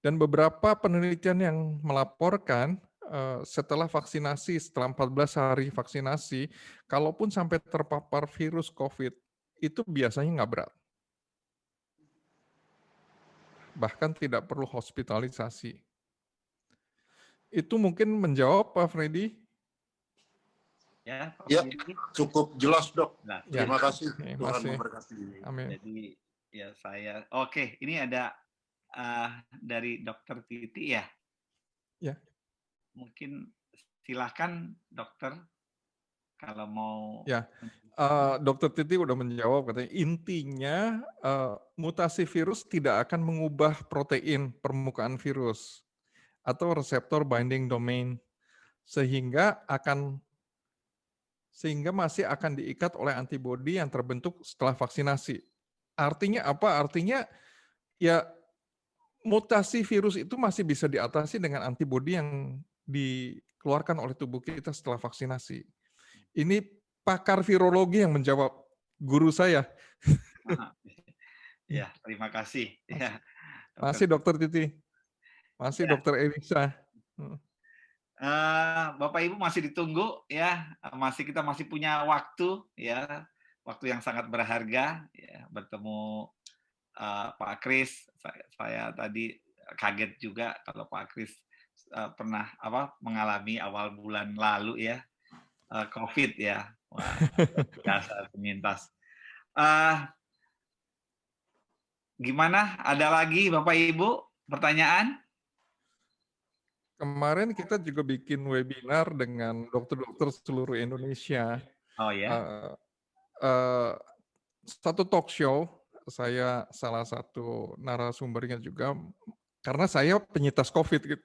Dan beberapa penelitian yang melaporkan setelah vaksinasi, setelah 14 hari vaksinasi, kalaupun sampai terpapar virus COVID, itu biasanya nggak berat. Bahkan tidak perlu hospitalisasi. Itu mungkin menjawab, Pak Freddy? Ya, Pak Ya, Freddy. cukup jelas, Dok. Nah, Terima kasih. Terima Tuhan kasih. memberkati. Amin. jadi ya saya, oke, ini ada dari Dokter Titi ya. Ya. Mungkin silakan dokter kalau mau. Ya, Dokter Titi udah menjawab, katanya intinya mutasi virus tidak akan mengubah protein permukaan virus atau reseptor binding domain sehingga masih akan diikat oleh antibodi yang terbentuk setelah vaksinasi. Artinya apa? Artinya ya mutasi virus itu masih bisa diatasi dengan antibodi yang dikeluarkan oleh tubuh kita setelah vaksinasi. Ini pakar virologi yang menjawab, guru saya. Ya, terima kasih. Ya, Masih Dokter Titi. Masih ya. Dokter Elisa. Bapak Ibu masih ditunggu ya, kita masih punya waktu ya, waktu yang sangat berharga ya, bertemu Pak Kris. Saya tadi kaget juga kalau Pak Kris pernah mengalami awal bulan lalu ya, COVID ya. Wah, biasa penyintas. Gimana? Ada lagi Bapak Ibu pertanyaan? Kemarin kita juga bikin webinar dengan dokter-dokter seluruh Indonesia. Oh ya. Satu talk show, saya salah satu narasumbernya juga, karena saya penyintas COVID gitu.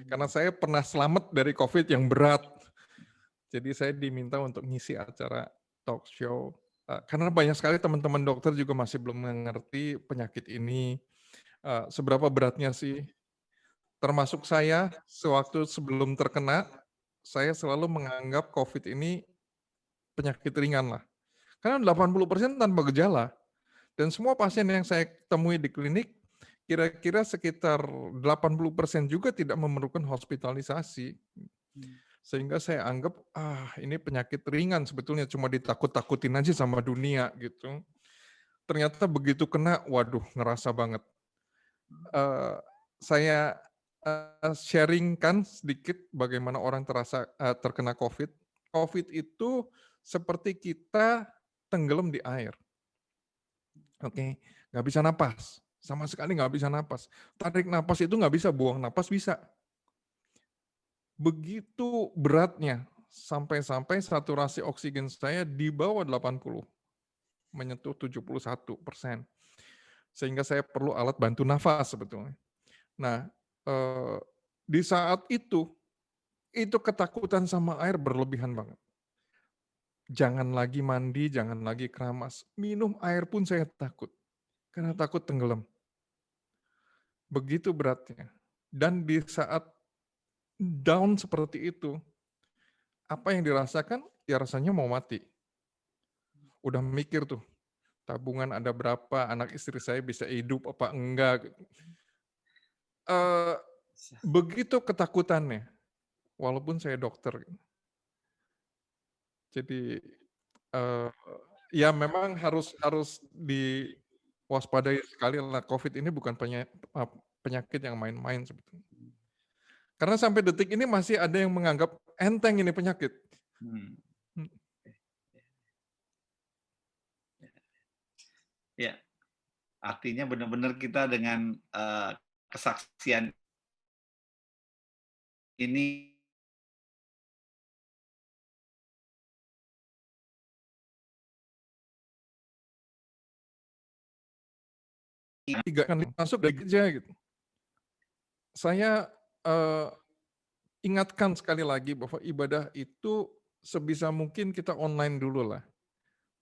Karena saya pernah selamat dari COVID yang berat. Jadi saya diminta untuk ngisi acara talk show. Karena banyak sekali teman-teman dokter juga masih belum mengerti penyakit ini. Seberapa beratnya sih? Termasuk saya, sewaktu sebelum terkena, saya selalu menganggap COVID ini penyakit ringan lah. Karena 80% tanpa gejala. Dan semua pasien yang saya temui di klinik, kira-kira sekitar 80% juga tidak memerlukan hospitalisasi. Sehingga saya anggap, ini penyakit ringan sebetulnya, cuma ditakut-takutin aja sama dunia gitu. Ternyata begitu kena, waduh, ngerasa banget. Saya sharingkan sedikit bagaimana orang terkena COVID. COVID itu seperti kita tenggelam di air. Oke, nggak bisa napas. Sama sekali nggak bisa napas. Tarik napas itu nggak bisa, buang napas bisa. Begitu beratnya, sampai-sampai saturasi oksigen saya di bawah 80, menyentuh 71%. Sehingga saya perlu alat bantu nafas sebetulnya. Nah, di saat itu ketakutan sama air berlebihan banget. Jangan lagi mandi, jangan lagi keramas. Minum air pun saya takut. Karena takut tenggelam. Begitu beratnya. Dan di saat down seperti itu, apa yang dirasakan? Ya rasanya mau mati. Udah mikir tuh, tabungan ada berapa, anak istri saya bisa hidup apa enggak. Begitu ketakutannya, walaupun saya dokter. Jadi ya memang harus diwaspadai sekali lah. COVID ini bukan penyakit yang main-main sebetulnya. Karena sampai detik ini masih ada yang menganggap enteng ini penyakit. Ya, artinya benar-benar kita dengan kesaksian ini tiga kali masuk dari gereja gitu. Saya ingatkan sekali lagi bahwa ibadah itu sebisa mungkin kita online dulu lah.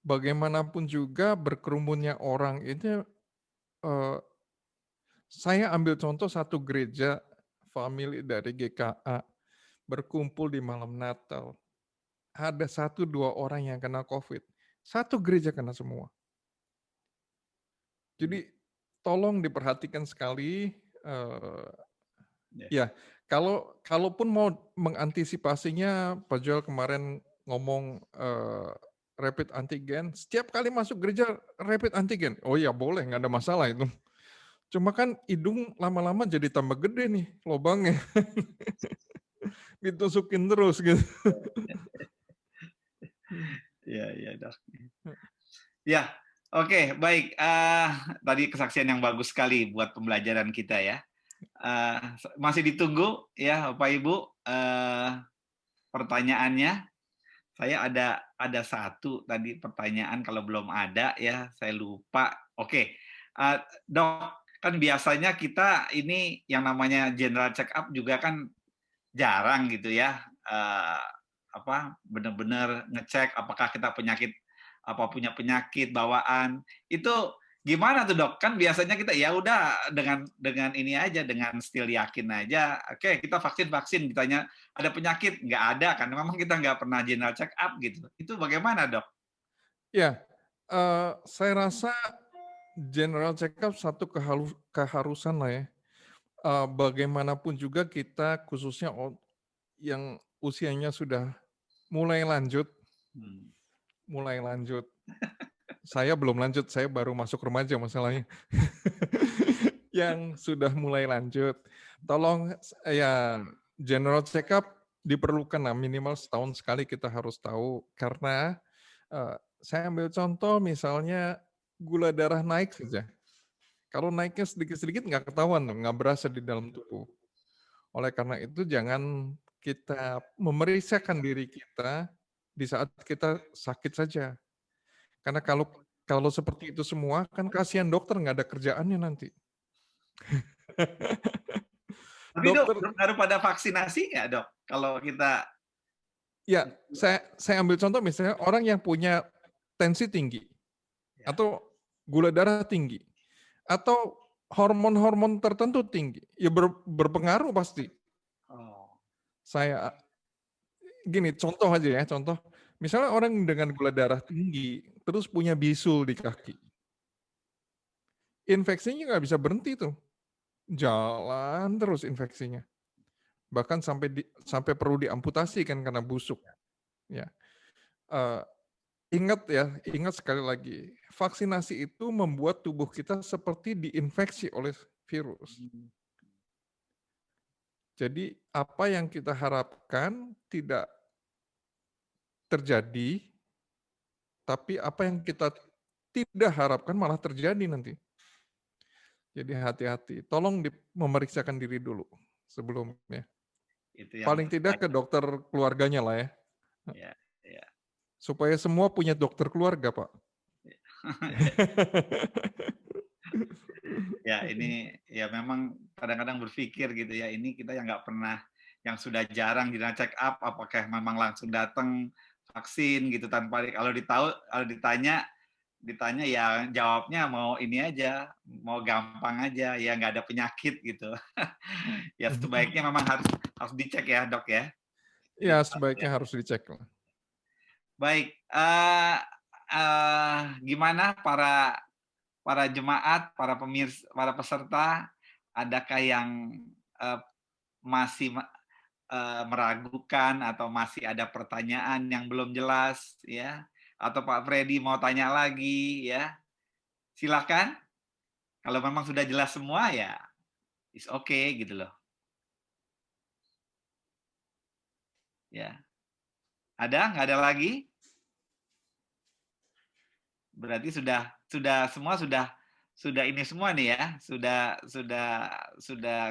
Bagaimanapun juga berkerumunnya orang ini, saya ambil contoh satu gereja family dari GKA berkumpul di malam Natal. Ada 1-2 orang yang kena COVID. Satu gereja kena semua. Jadi tolong diperhatikan sekali Ya, kalaupun mau mengantisipasinya, Pak Joel kemarin ngomong rapid antigen, setiap kali masuk gereja rapid antigen. Oh ya boleh, nggak ada masalah itu. Cuma kan hidung lama-lama jadi tambah gede nih lubangnya. Ditusukin terus gitu. Ya, Dok. Ya, oke, baik. Tadi kesaksian yang bagus sekali buat pembelajaran kita ya. Masih ditunggu ya, Bapak Ibu, pertanyaannya. Saya ada satu tadi pertanyaan, kalau belum ada ya saya lupa. Oke, Dok, kan biasanya kita ini yang namanya general check up juga kan jarang gitu ya, benar-benar ngecek apakah kita punya penyakit bawaan. Itu gimana tuh, Dok? Kan biasanya kita ya udah dengan ini aja, dengan still yakin aja. Oke, kita vaksin, ditanya ada penyakit, nggak ada kan? Memang kita nggak pernah general check up gitu. Itu bagaimana, Dok? Ya, saya rasa general check up satu keharusan lah ya. Bagaimanapun juga kita khususnya yang usianya sudah mulai lanjut. Saya belum lanjut, saya baru masuk remaja masalahnya. Yang sudah mulai lanjut, tolong ya general check up diperlukan lah, minimal setahun sekali kita harus tahu, karena saya ambil contoh misalnya gula darah naik saja. Kalau naiknya sedikit-sedikit nggak ketahuan, nggak berasa di dalam tubuh. Oleh karena itu jangan kita memeriksakan diri kita di saat kita sakit saja. Karena kalau seperti itu semua, kan kasihan dokter nggak ada kerjaannya nanti. Tapi Dok, harus pada vaksinasi nggak, Dok? Kalau kita... Ya, saya ambil contoh misalnya orang yang punya tensi tinggi, atau gula darah tinggi, atau hormon-hormon tertentu tinggi, ya berpengaruh pasti. Saya gini, contoh aja ya, contoh. Misalnya orang dengan gula darah tinggi, terus punya bisul di kaki. Infeksinya nggak bisa berhenti tuh. Jalan terus infeksinya. Bahkan sampai perlu diamputasi kan karena busuk. Ya. Ingat sekali lagi, vaksinasi itu membuat tubuh kita seperti diinfeksi oleh virus. Jadi apa yang kita harapkan tidak terjadi, tapi apa yang kita tidak harapkan malah terjadi nanti. Jadi hati-hati. Tolong memeriksakan diri dulu sebelumnya. Paling tidak ke dokter keluarganya lah ya. Ya. Supaya semua punya dokter keluarga, Pak. Ya, ini ya memang kadang-kadang berpikir gitu ya, ini kita yang nggak pernah, yang sudah jarang di check up, apakah memang langsung datang vaksin gitu tanpa, kalau ditanya ya jawabnya mau ini aja, mau gampang aja, ya nggak ada penyakit gitu. Ya sebaiknya memang harus dicek ya, Dok ya. Ya sebaiknya harus dicek. Baik, gimana para jemaat, para pemirsa, para peserta, adakah yang masih meragukan atau masih ada pertanyaan yang belum jelas ya? Atau Pak Freddy mau tanya lagi ya? Silakan. Kalau memang sudah jelas semua ya, is okay gitu loh. Ya. Ada? Nggak ada lagi? Berarti semua sudah ini semua nih ya, sudah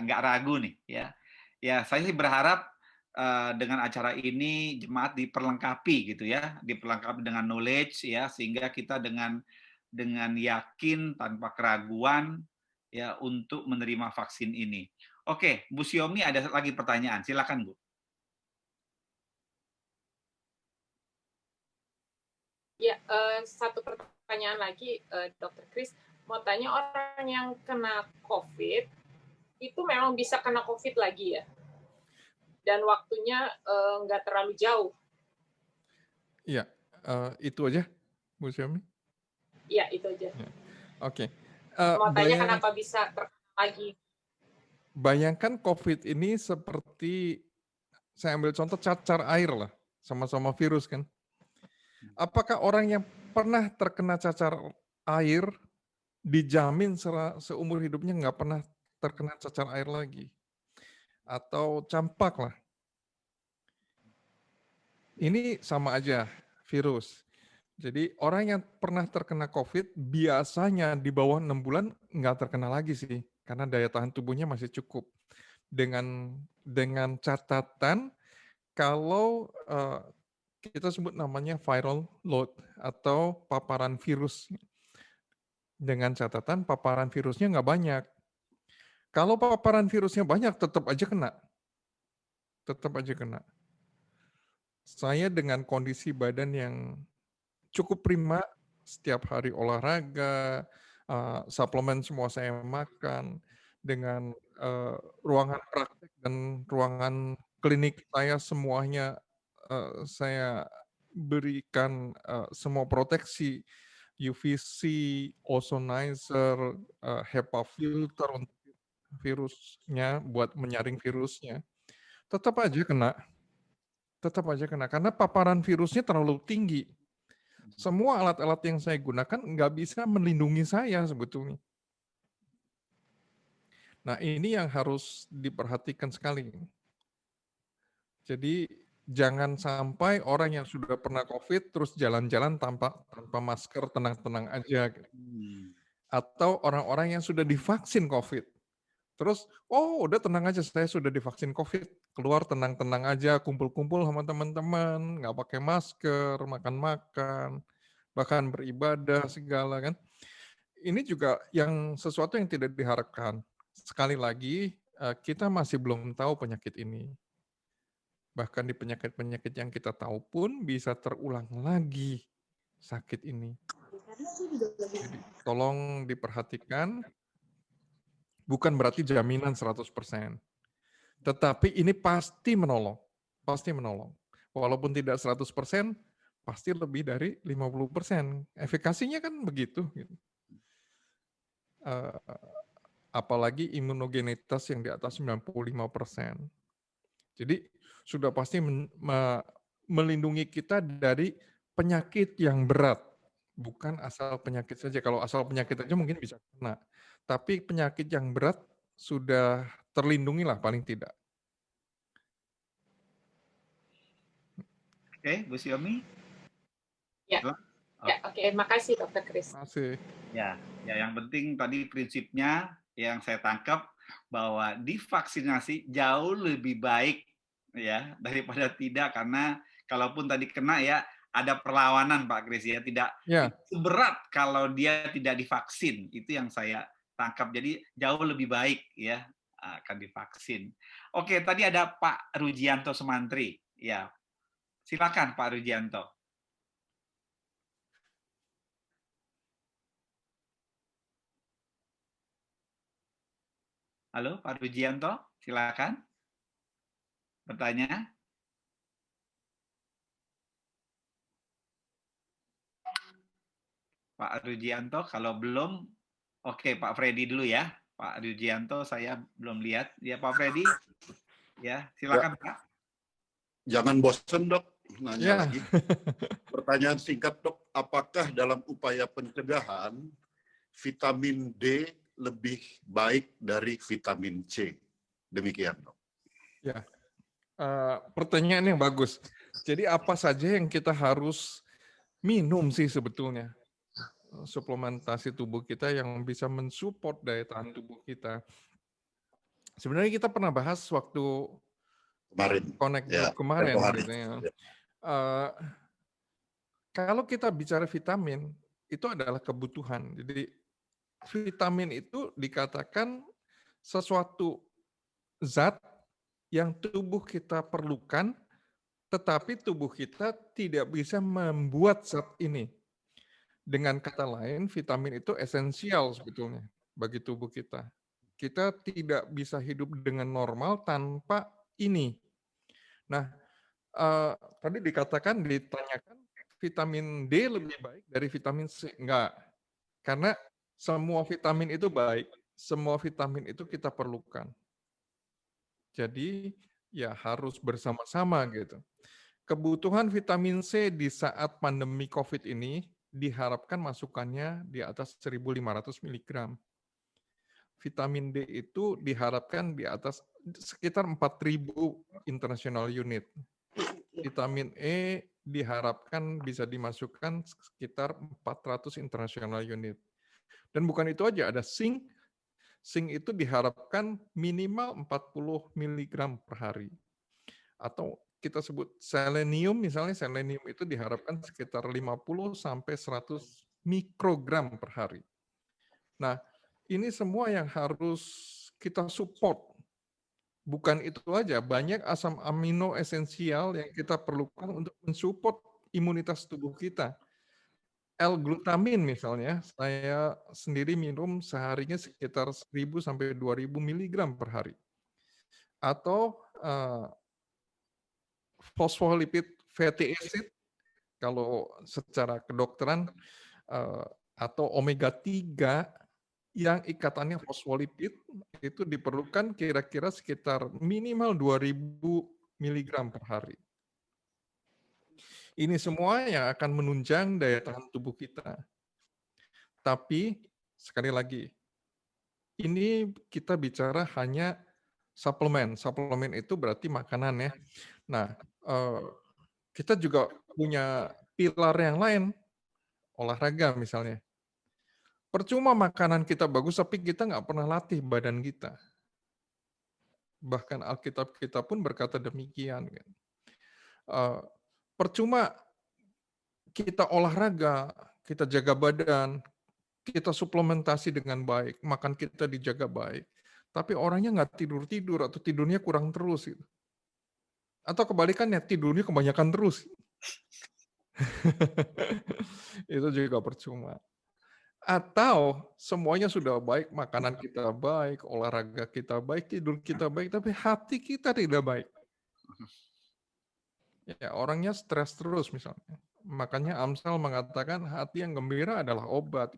nggak ragu nih ya. Ya, saya sih berharap dengan acara ini jemaat diperlengkapi gitu ya, diperlengkapi dengan knowledge ya, sehingga kita dengan yakin tanpa keraguan ya untuk menerima vaksin ini. Oke, Bu Siomi ada lagi pertanyaan, silakan Bu. Ya, satu pertanyaan lagi, Dr. Chris. Mau tanya, orang yang kena COVID, itu memang bisa kena COVID lagi ya? Dan waktunya nggak terlalu jauh. Iya, itu aja, Bu Siomi? Iya, itu aja. Ya. Oke. Mau tanya kenapa bisa terkena lagi? bayangkan COVID ini seperti, saya ambil contoh cacar air lah, sama-sama virus kan. Apakah orang yang pernah terkena cacar air dijamin seumur hidupnya nggak pernah terkena cacar air lagi? Atau campak lah. Ini sama aja, virus. Jadi orang yang pernah terkena COVID biasanya di bawah 6 bulan nggak terkena lagi sih, karena daya tahan tubuhnya masih cukup. Dengan catatan kalau kita sebut namanya viral load atau paparan virus. Dengan catatan paparan virusnya nggak banyak. Kalau paparan virusnya banyak tetap aja kena. Tetap aja kena. Saya dengan kondisi badan yang cukup prima, setiap hari olahraga, suplemen semua saya makan, dengan ruangan praktek dan ruangan klinik saya semuanya saya berikan semua proteksi, UVC, ozonizer, HEPA filter untuk virusnya, buat menyaring virusnya. Tetap aja kena. Tetap aja kena, karena paparan virusnya terlalu tinggi. Semua alat-alat yang saya gunakan nggak bisa melindungi saya sebetulnya. Nah, ini yang harus diperhatikan sekali. Jadi jangan sampai orang yang sudah pernah COVID terus jalan-jalan tanpa masker, tenang-tenang aja. Atau orang-orang yang sudah divaksin COVID. Terus, oh udah tenang aja, saya sudah divaksin COVID. Keluar tenang-tenang aja, kumpul-kumpul sama teman-teman, nggak pakai masker, makan-makan, bahkan beribadah segala kan. Ini juga yang sesuatu yang tidak diharapkan. Sekali lagi, kita masih belum tahu penyakit ini. Bahkan di penyakit-penyakit yang kita tahu pun bisa terulang lagi sakit ini. Jadi tolong diperhatikan, bukan berarti jaminan 100%. Tetapi ini pasti menolong. Pasti menolong. Walaupun tidak 100%, pasti lebih dari 50%. Efikasinya kan begitu. Apalagi imunogenitas yang di atas 95%. Jadi sudah pasti melindungi kita dari penyakit yang berat. Bukan asal penyakit saja. Kalau asal penyakit saja mungkin bisa kena. Tapi penyakit yang berat sudah terlindungi lah paling tidak. Oke, Bu Siomi. Ya, oke. Makasih Dr. Chris. Makasih. Ya, yang penting tadi prinsipnya yang saya tangkap bahwa divaksinasi jauh lebih baik ya daripada tidak, karena kalaupun tadi kena ya ada perlawanan Pak Chris ya, tidak seberat kalau dia tidak divaksin. Itu yang saya tangkap. Jadi jauh lebih baik ya akan divaksin. Oke, tadi ada Pak Rujianto Sumantri. Ya. Silakan Pak Rujianto. Halo Pak Rujianto, silakan bertanya. Pak Rujianto, kalau belum, oke Pak Freddy dulu ya. Pak Rujianto saya belum lihat. Ya Pak Freddy, ya silakan Pak. Jangan bosan Dok, nanya lagi. Pertanyaan singkat Dok, apakah dalam upaya pencegahan vitamin D lebih baik dari vitamin C? Demikian Dok. Ya, pertanyaan yang bagus. Jadi apa saja yang kita harus minum sih sebetulnya? Suplementasi tubuh kita yang bisa mensupport daya tahan tubuh kita. Sebenarnya kita pernah bahas waktu Connect Group kemarin. Kalau kita bicara vitamin, itu adalah kebutuhan. Jadi vitamin itu dikatakan sesuatu zat yang tubuh kita perlukan, tetapi tubuh kita tidak bisa membuat zat ini. Dengan kata lain, vitamin itu esensial sebetulnya bagi tubuh kita. Kita tidak bisa hidup dengan normal tanpa ini. Nah, tadi ditanyakan vitamin D lebih baik dari vitamin C. Enggak. Karena semua vitamin itu baik. Semua vitamin itu kita perlukan. Jadi ya harus bersama-sama gitu. Kebutuhan vitamin C di saat pandemi COVID ini diharapkan masukannya di atas 1.500 mg. Vitamin D itu diharapkan di atas sekitar 4.000 international unit. Vitamin E diharapkan bisa dimasukkan sekitar 400 international unit. Dan bukan itu aja, ada zinc. Zinc itu diharapkan minimal 40 mg per hari. Atau kita sebut selenium, misalnya selenium itu diharapkan sekitar 50 sampai 100 mikrogram per hari. Nah, ini semua yang harus kita support. Bukan itu aja, banyak asam amino esensial yang kita perlukan untuk mensupport imunitas tubuh kita. L-glutamin misalnya, saya sendiri minum seharinya sekitar 1.000 sampai 2.000 mg per hari. Atau phospholipid fatty acid, kalau secara kedokteran, atau omega 3 yang ikatannya fosfolipid itu diperlukan kira-kira sekitar minimal 2.000 mg per hari. Ini semua yang akan menunjang daya tahan tubuh kita. Tapi sekali lagi, ini kita bicara hanya suplemen. Suplemen itu berarti makanan ya. Nah, kita juga punya pilar yang lain, olahraga misalnya. Percuma makanan kita bagus, tapi kita nggak pernah latih badan kita. Bahkan Alkitab kita pun berkata demikian. Percuma kita olahraga, kita jaga badan, kita suplementasi dengan baik, makan kita dijaga baik, tapi orangnya nggak tidur-tidur atau tidurnya kurang terus. Gitu. Atau kebalikannya, tidurnya kebanyakan terus. Itu juga percuma. Atau semuanya sudah baik, makanan kita baik, olahraga kita baik, tidur kita baik, tapi hati kita tidak baik. Ya, orangnya stres terus misalnya. Makanya Amsal mengatakan hati yang gembira adalah obat.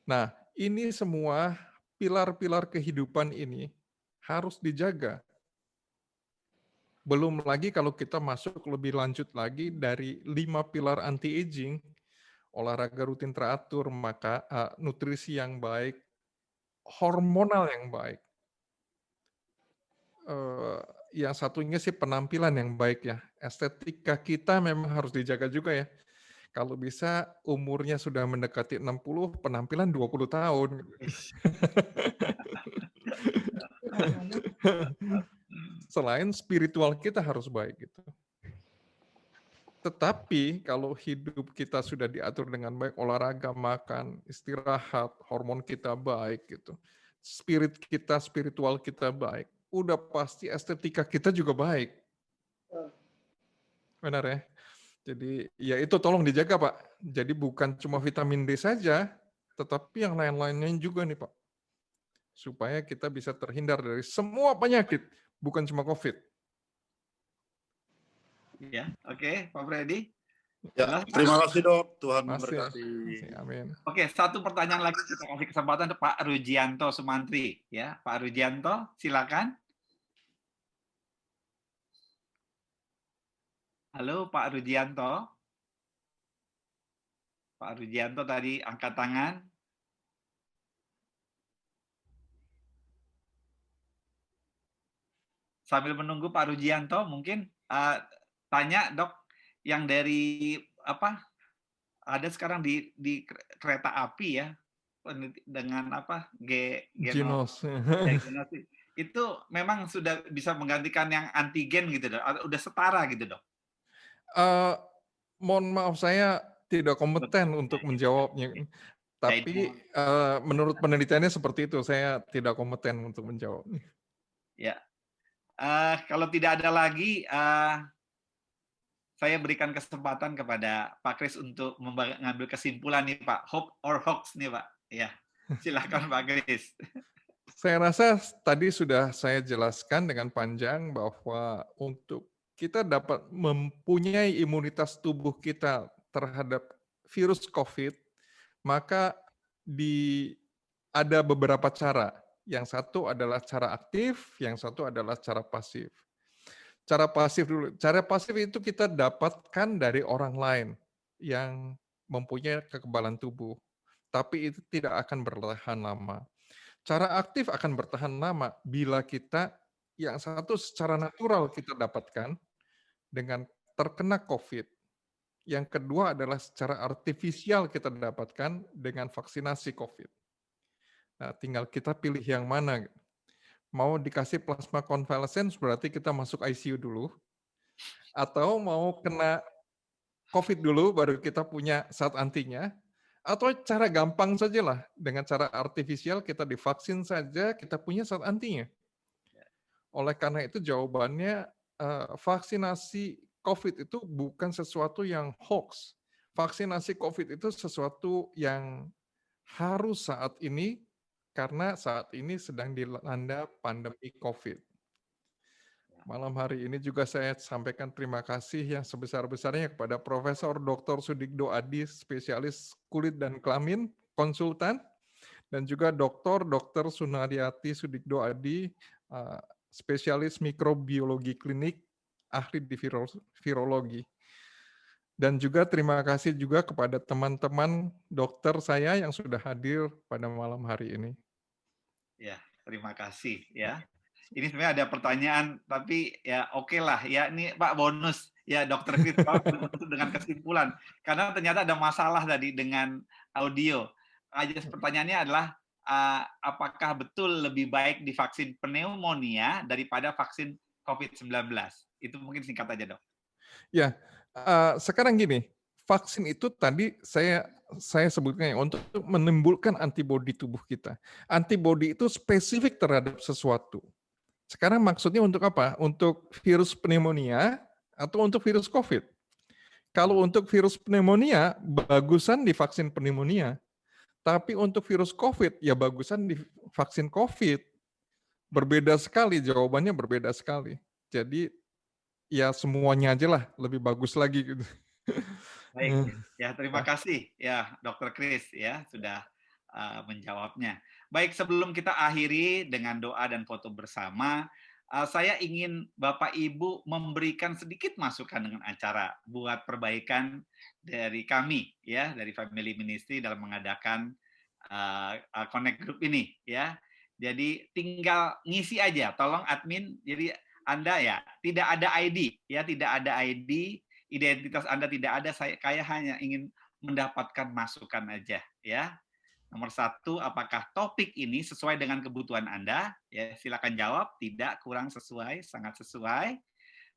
Nah, ini semua pilar-pilar kehidupan ini harus dijaga. Belum lagi kalau kita masuk lebih lanjut lagi dari 5 pilar anti-aging, olahraga rutin teratur, maka nutrisi yang baik, hormonal yang baik. Yang satunya sih penampilan yang baik ya. Estetika kita memang harus dijaga juga ya. Kalau bisa umurnya sudah mendekati 60, penampilan 20 tahun. Selain spiritual kita harus baik gitu. Tetapi kalau hidup kita sudah diatur dengan baik, olahraga, makan, istirahat, hormon kita baik gitu. Spirit kita, spiritual kita baik. Udah pasti estetika kita juga baik. Benar ya? Jadi ya itu tolong dijaga Pak. Jadi bukan cuma vitamin D saja, tetapi yang lain-lainnya juga nih Pak. Supaya kita bisa terhindar dari semua penyakit, bukan cuma COVID. Ya, oke, Pak Freddy. Ya, terima kasih Dok, Tuhan memberkati. Amin. Oke, satu pertanyaan lagi kita kasih kesempatan Pak Rujianto Sumantri. Ya, Pak Rujianto, silakan. Halo, Pak Rujianto. Pak Rujianto tadi angkat tangan. Sambil menunggu Pak Rujianto, mungkin tanya Dok, yang dari apa? Ada sekarang di kereta api ya, dengan apa? Genos. Itu memang sudah bisa menggantikan yang antigen gitu Dok? Atau udah setara gitu Dok? Mohon maaf saya tidak kompeten untuk menjawabnya. Tapi menurut penelitiannya seperti itu, saya tidak kompeten untuk menjawab. Ya, kalau tidak ada lagi, saya berikan kesempatan kepada Pak Kris untuk mengambil kesimpulan nih Pak, hope or hoax nih Pak. Ya, silakan Pak Kris. Saya rasa tadi sudah saya jelaskan dengan panjang bahwa untuk kita dapat mempunyai imunitas tubuh kita terhadap virus COVID, maka ada beberapa cara. Yang satu adalah cara aktif, yang satu adalah cara pasif. Cara pasif dulu. Cara pasif itu kita dapatkan dari orang lain yang mempunyai kekebalan tubuh. Tapi itu tidak akan bertahan lama. Cara aktif akan bertahan lama bila kita yang satu secara natural kita dapatkan dengan terkena COVID. Yang kedua adalah secara artifisial kita dapatkan dengan vaksinasi COVID. Nah, tinggal kita pilih yang mana. Mau dikasih plasma konvalesen berarti kita masuk ICU dulu. Atau mau kena COVID dulu baru kita punya zat antinya. Atau cara gampang saja lah, dengan cara artifisial kita divaksin saja, kita punya zat antinya. Oleh karena itu jawabannya, vaksinasi COVID itu bukan sesuatu yang hoax. Vaksinasi COVID itu sesuatu yang harus saat ini, karena saat ini sedang dilanda pandemi COVID. Malam hari ini juga saya sampaikan terima kasih yang sebesar-besarnya kepada Profesor Dr. Sudikdo Adi, spesialis kulit dan kelamin, konsultan, dan juga Dr. Sunaryati Sudikdo Adi, spesialis mikrobiologi klinik, ahli di virologi. Dan juga terima kasih juga kepada teman-teman dokter saya yang sudah hadir pada malam hari ini. Ya, terima kasih ya. Ini sebenarnya ada pertanyaan, tapi ya oke lah ya. Ini Pak bonus ya, Dokter Chris dengan kesimpulan, karena ternyata ada masalah tadi dengan audio. Pertanyaannya adalah apakah betul lebih baik divaksin pneumonia daripada vaksin COVID-19? Itu mungkin singkat aja, Dok. Ya, sekarang gini, vaksin itu tadi saya sebutkan untuk menimbulkan antibodi tubuh kita. Antibodi itu spesifik terhadap sesuatu. Sekarang maksudnya untuk apa? Untuk virus pneumonia atau untuk virus COVID? Kalau untuk virus pneumonia, bagusan divaksin pneumonia. Tapi untuk virus COVID, ya bagusan divaksin COVID. Berbeda sekali, jawabannya berbeda sekali. Jadi ya semuanya aja lah, lebih bagus lagi gitu. Baik, ya terima kasih ya Dr. Chris ya sudah menjawabnya. Baik, sebelum kita akhiri dengan doa dan foto bersama, saya ingin Bapak Ibu memberikan sedikit masukan dengan acara buat perbaikan dari kami ya, dari Family Ministry dalam mengadakan Connect Group ini ya. Jadi tinggal ngisi aja, tolong admin. Jadi Anda ya tidak ada ID ya, tidak ada ID, identitas Anda tidak ada. Saya hanya ingin mendapatkan masukan aja ya. Nomor 1, apakah topik ini sesuai dengan kebutuhan Anda? Ya, silakan jawab. Tidak, kurang sesuai, sangat sesuai.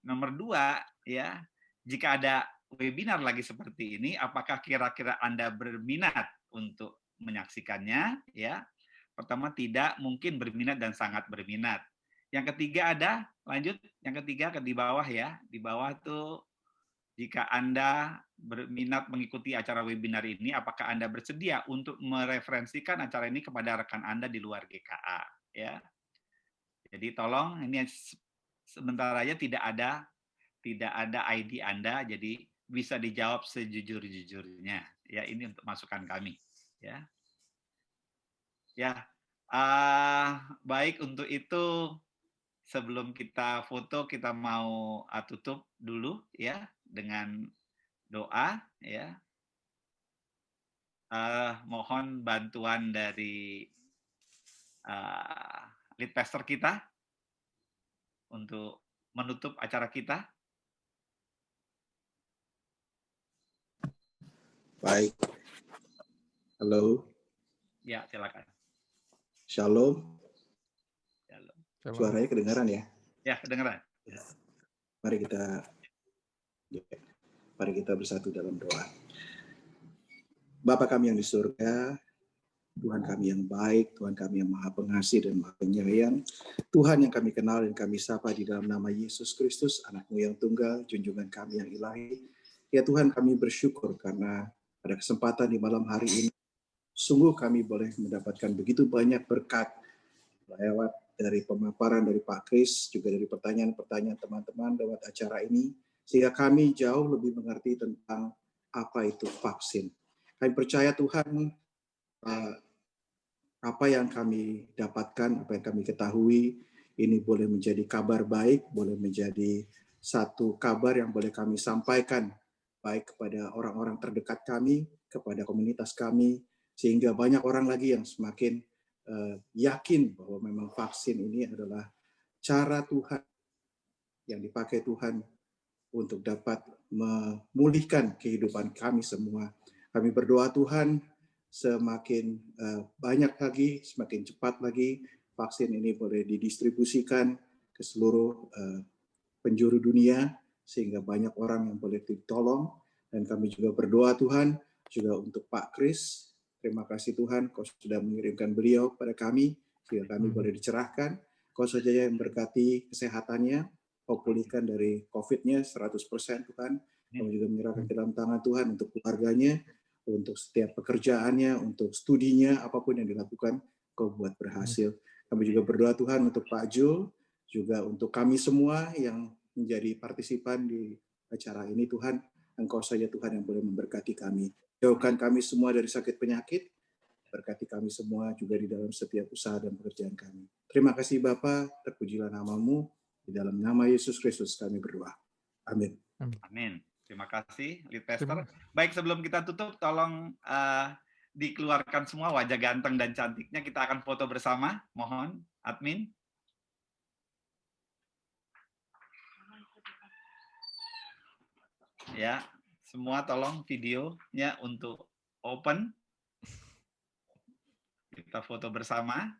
Nomor 2, ya, jika ada webinar lagi seperti ini, apakah kira-kira Anda berminat untuk menyaksikannya? Ya, pertama tidak, mungkin berminat dan sangat berminat. Yang ketiga ada, lanjut. Yang ketiga di bawah ya, di bawah tuh. Jika Anda berminat mengikuti acara webinar ini, apakah Anda bersedia untuk mereferensikan acara ini kepada rekan Anda di luar GKA? Ya, jadi tolong ini sebentar aja tidak ada ID Anda, jadi bisa dijawab sejujur-jujurnya. Ya, ini untuk masukan kami. Ya, baik, untuk itu sebelum kita foto kita mau tutup dulu ya dengan doa ya. Mohon bantuan dari lead pastor kita untuk menutup acara kita. Baik. Halo. Ya, silakan. Shalom. Shalom. Suaranya kedengaran ya? Ya, kedengaran. Ya. Mari kita bersatu dalam doa. Bapa kami yang di surga, Tuhan kami yang baik, Tuhan kami yang maha pengasih dan maha penyayang, Tuhan yang kami kenal dan kami sapa di dalam nama Yesus Kristus, anak-Mu yang tunggal, junjungan kami yang ilahi. Ya Tuhan, kami bersyukur karena pada kesempatan di malam hari ini, sungguh kami boleh mendapatkan begitu banyak berkat lewat dari pemaparan dari Pak Kris, juga dari pertanyaan-pertanyaan teman-teman lewat acara ini, sehingga kami jauh lebih mengerti tentang apa itu vaksin. Kami percaya Tuhan, apa yang kami dapatkan, apa yang kami ketahui, ini boleh menjadi kabar baik, boleh menjadi satu kabar yang boleh kami sampaikan, baik kepada orang-orang terdekat kami, kepada komunitas kami, sehingga banyak orang lagi yang semakin yakin bahwa memang vaksin ini adalah cara Tuhan yang dipakai Tuhan untuk dapat memulihkan kehidupan kami semua. Kami berdoa Tuhan, semakin banyak lagi, semakin cepat lagi vaksin ini boleh didistribusikan ke seluruh penjuru dunia, sehingga banyak orang yang boleh ditolong. Dan kami juga berdoa Tuhan, juga untuk Pak Kris. Terima kasih Tuhan, Kau sudah mengirimkan beliau pada kami, sehingga kami boleh dicerahkan. Kau saja yang berkati kesehatannya, Kau pulihkan dari COVID-nya 100% Tuhan. Kami juga menyerahkan ke dalam tangan Tuhan untuk keluarganya, untuk setiap pekerjaannya, untuk studinya, apapun yang dilakukan, Kau buat berhasil. Kami juga berdoa Tuhan untuk Pak Jul, juga untuk kami semua yang menjadi partisipan di acara ini Tuhan. Engkau saja Tuhan yang boleh memberkati kami. Jauhkan kami semua dari sakit penyakit, berkati kami semua juga di dalam setiap usaha dan pekerjaan kami. Terima kasih Bapa, terpujilah nama-Mu. Di dalam nama Yesus Kristus kami berdoa. Amin. Amin. Terima kasih, Lead Pastor. Baik, sebelum kita tutup, tolong dikeluarkan semua wajah ganteng dan cantiknya. Kita akan foto bersama. Mohon, admin. Ya, semua tolong videonya untuk open. Kita foto bersama.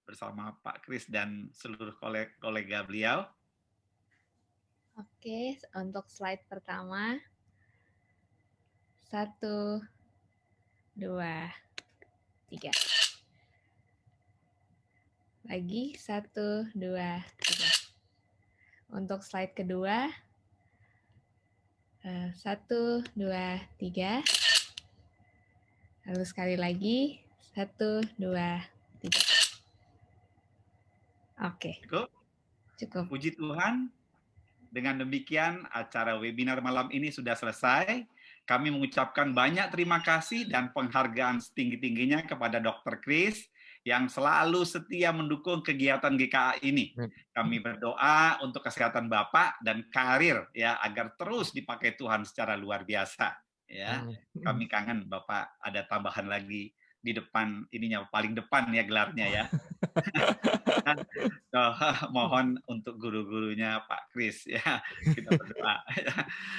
Bersama Pak Kris dan seluruh kolega beliau. Oke, untuk slide pertama. 1, 2, 3. Lagi 1, 2, 3. Untuk slide kedua. 1, 2, 3. Lalu sekali lagi 1, 2, 3. Oke. Cukup. Puji Tuhan. Dengan demikian, acara webinar malam ini sudah selesai. Kami mengucapkan banyak terima kasih dan penghargaan setinggi-tingginya kepada Dr. Kris yang selalu setia mendukung kegiatan GKA ini. Kami berdoa untuk kesehatan Bapak dan karir ya agar terus dipakai Tuhan secara luar biasa. Ya, kami kangen Bapak ada tambahan lagi di depan ininya, paling depan ya gelarnya ya. Mohon untuk guru-gurunya Pak Kris ya, kita berdoa.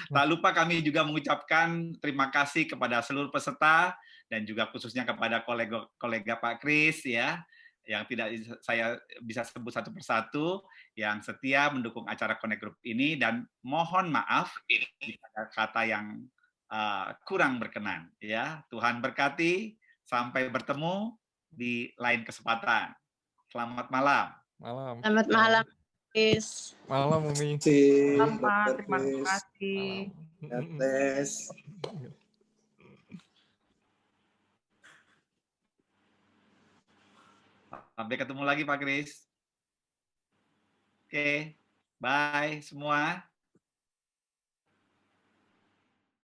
Tak lupa kami juga mengucapkan terima kasih kepada seluruh peserta dan juga khususnya kepada kolega Pak Kris ya, yang tidak saya bisa sebut satu persatu, yang setia mendukung acara Connect Group ini, dan mohon maaf jika ada kata yang kurang berkenan ya. Tuhan berkati, sampai bertemu di lain kesempatan. Selamat malam. Selamat malam, Chris. Malam, Umi. Selamat, terima kasih. Tes. Sampai ketemu lagi Pak Kris. Oke, bye semua.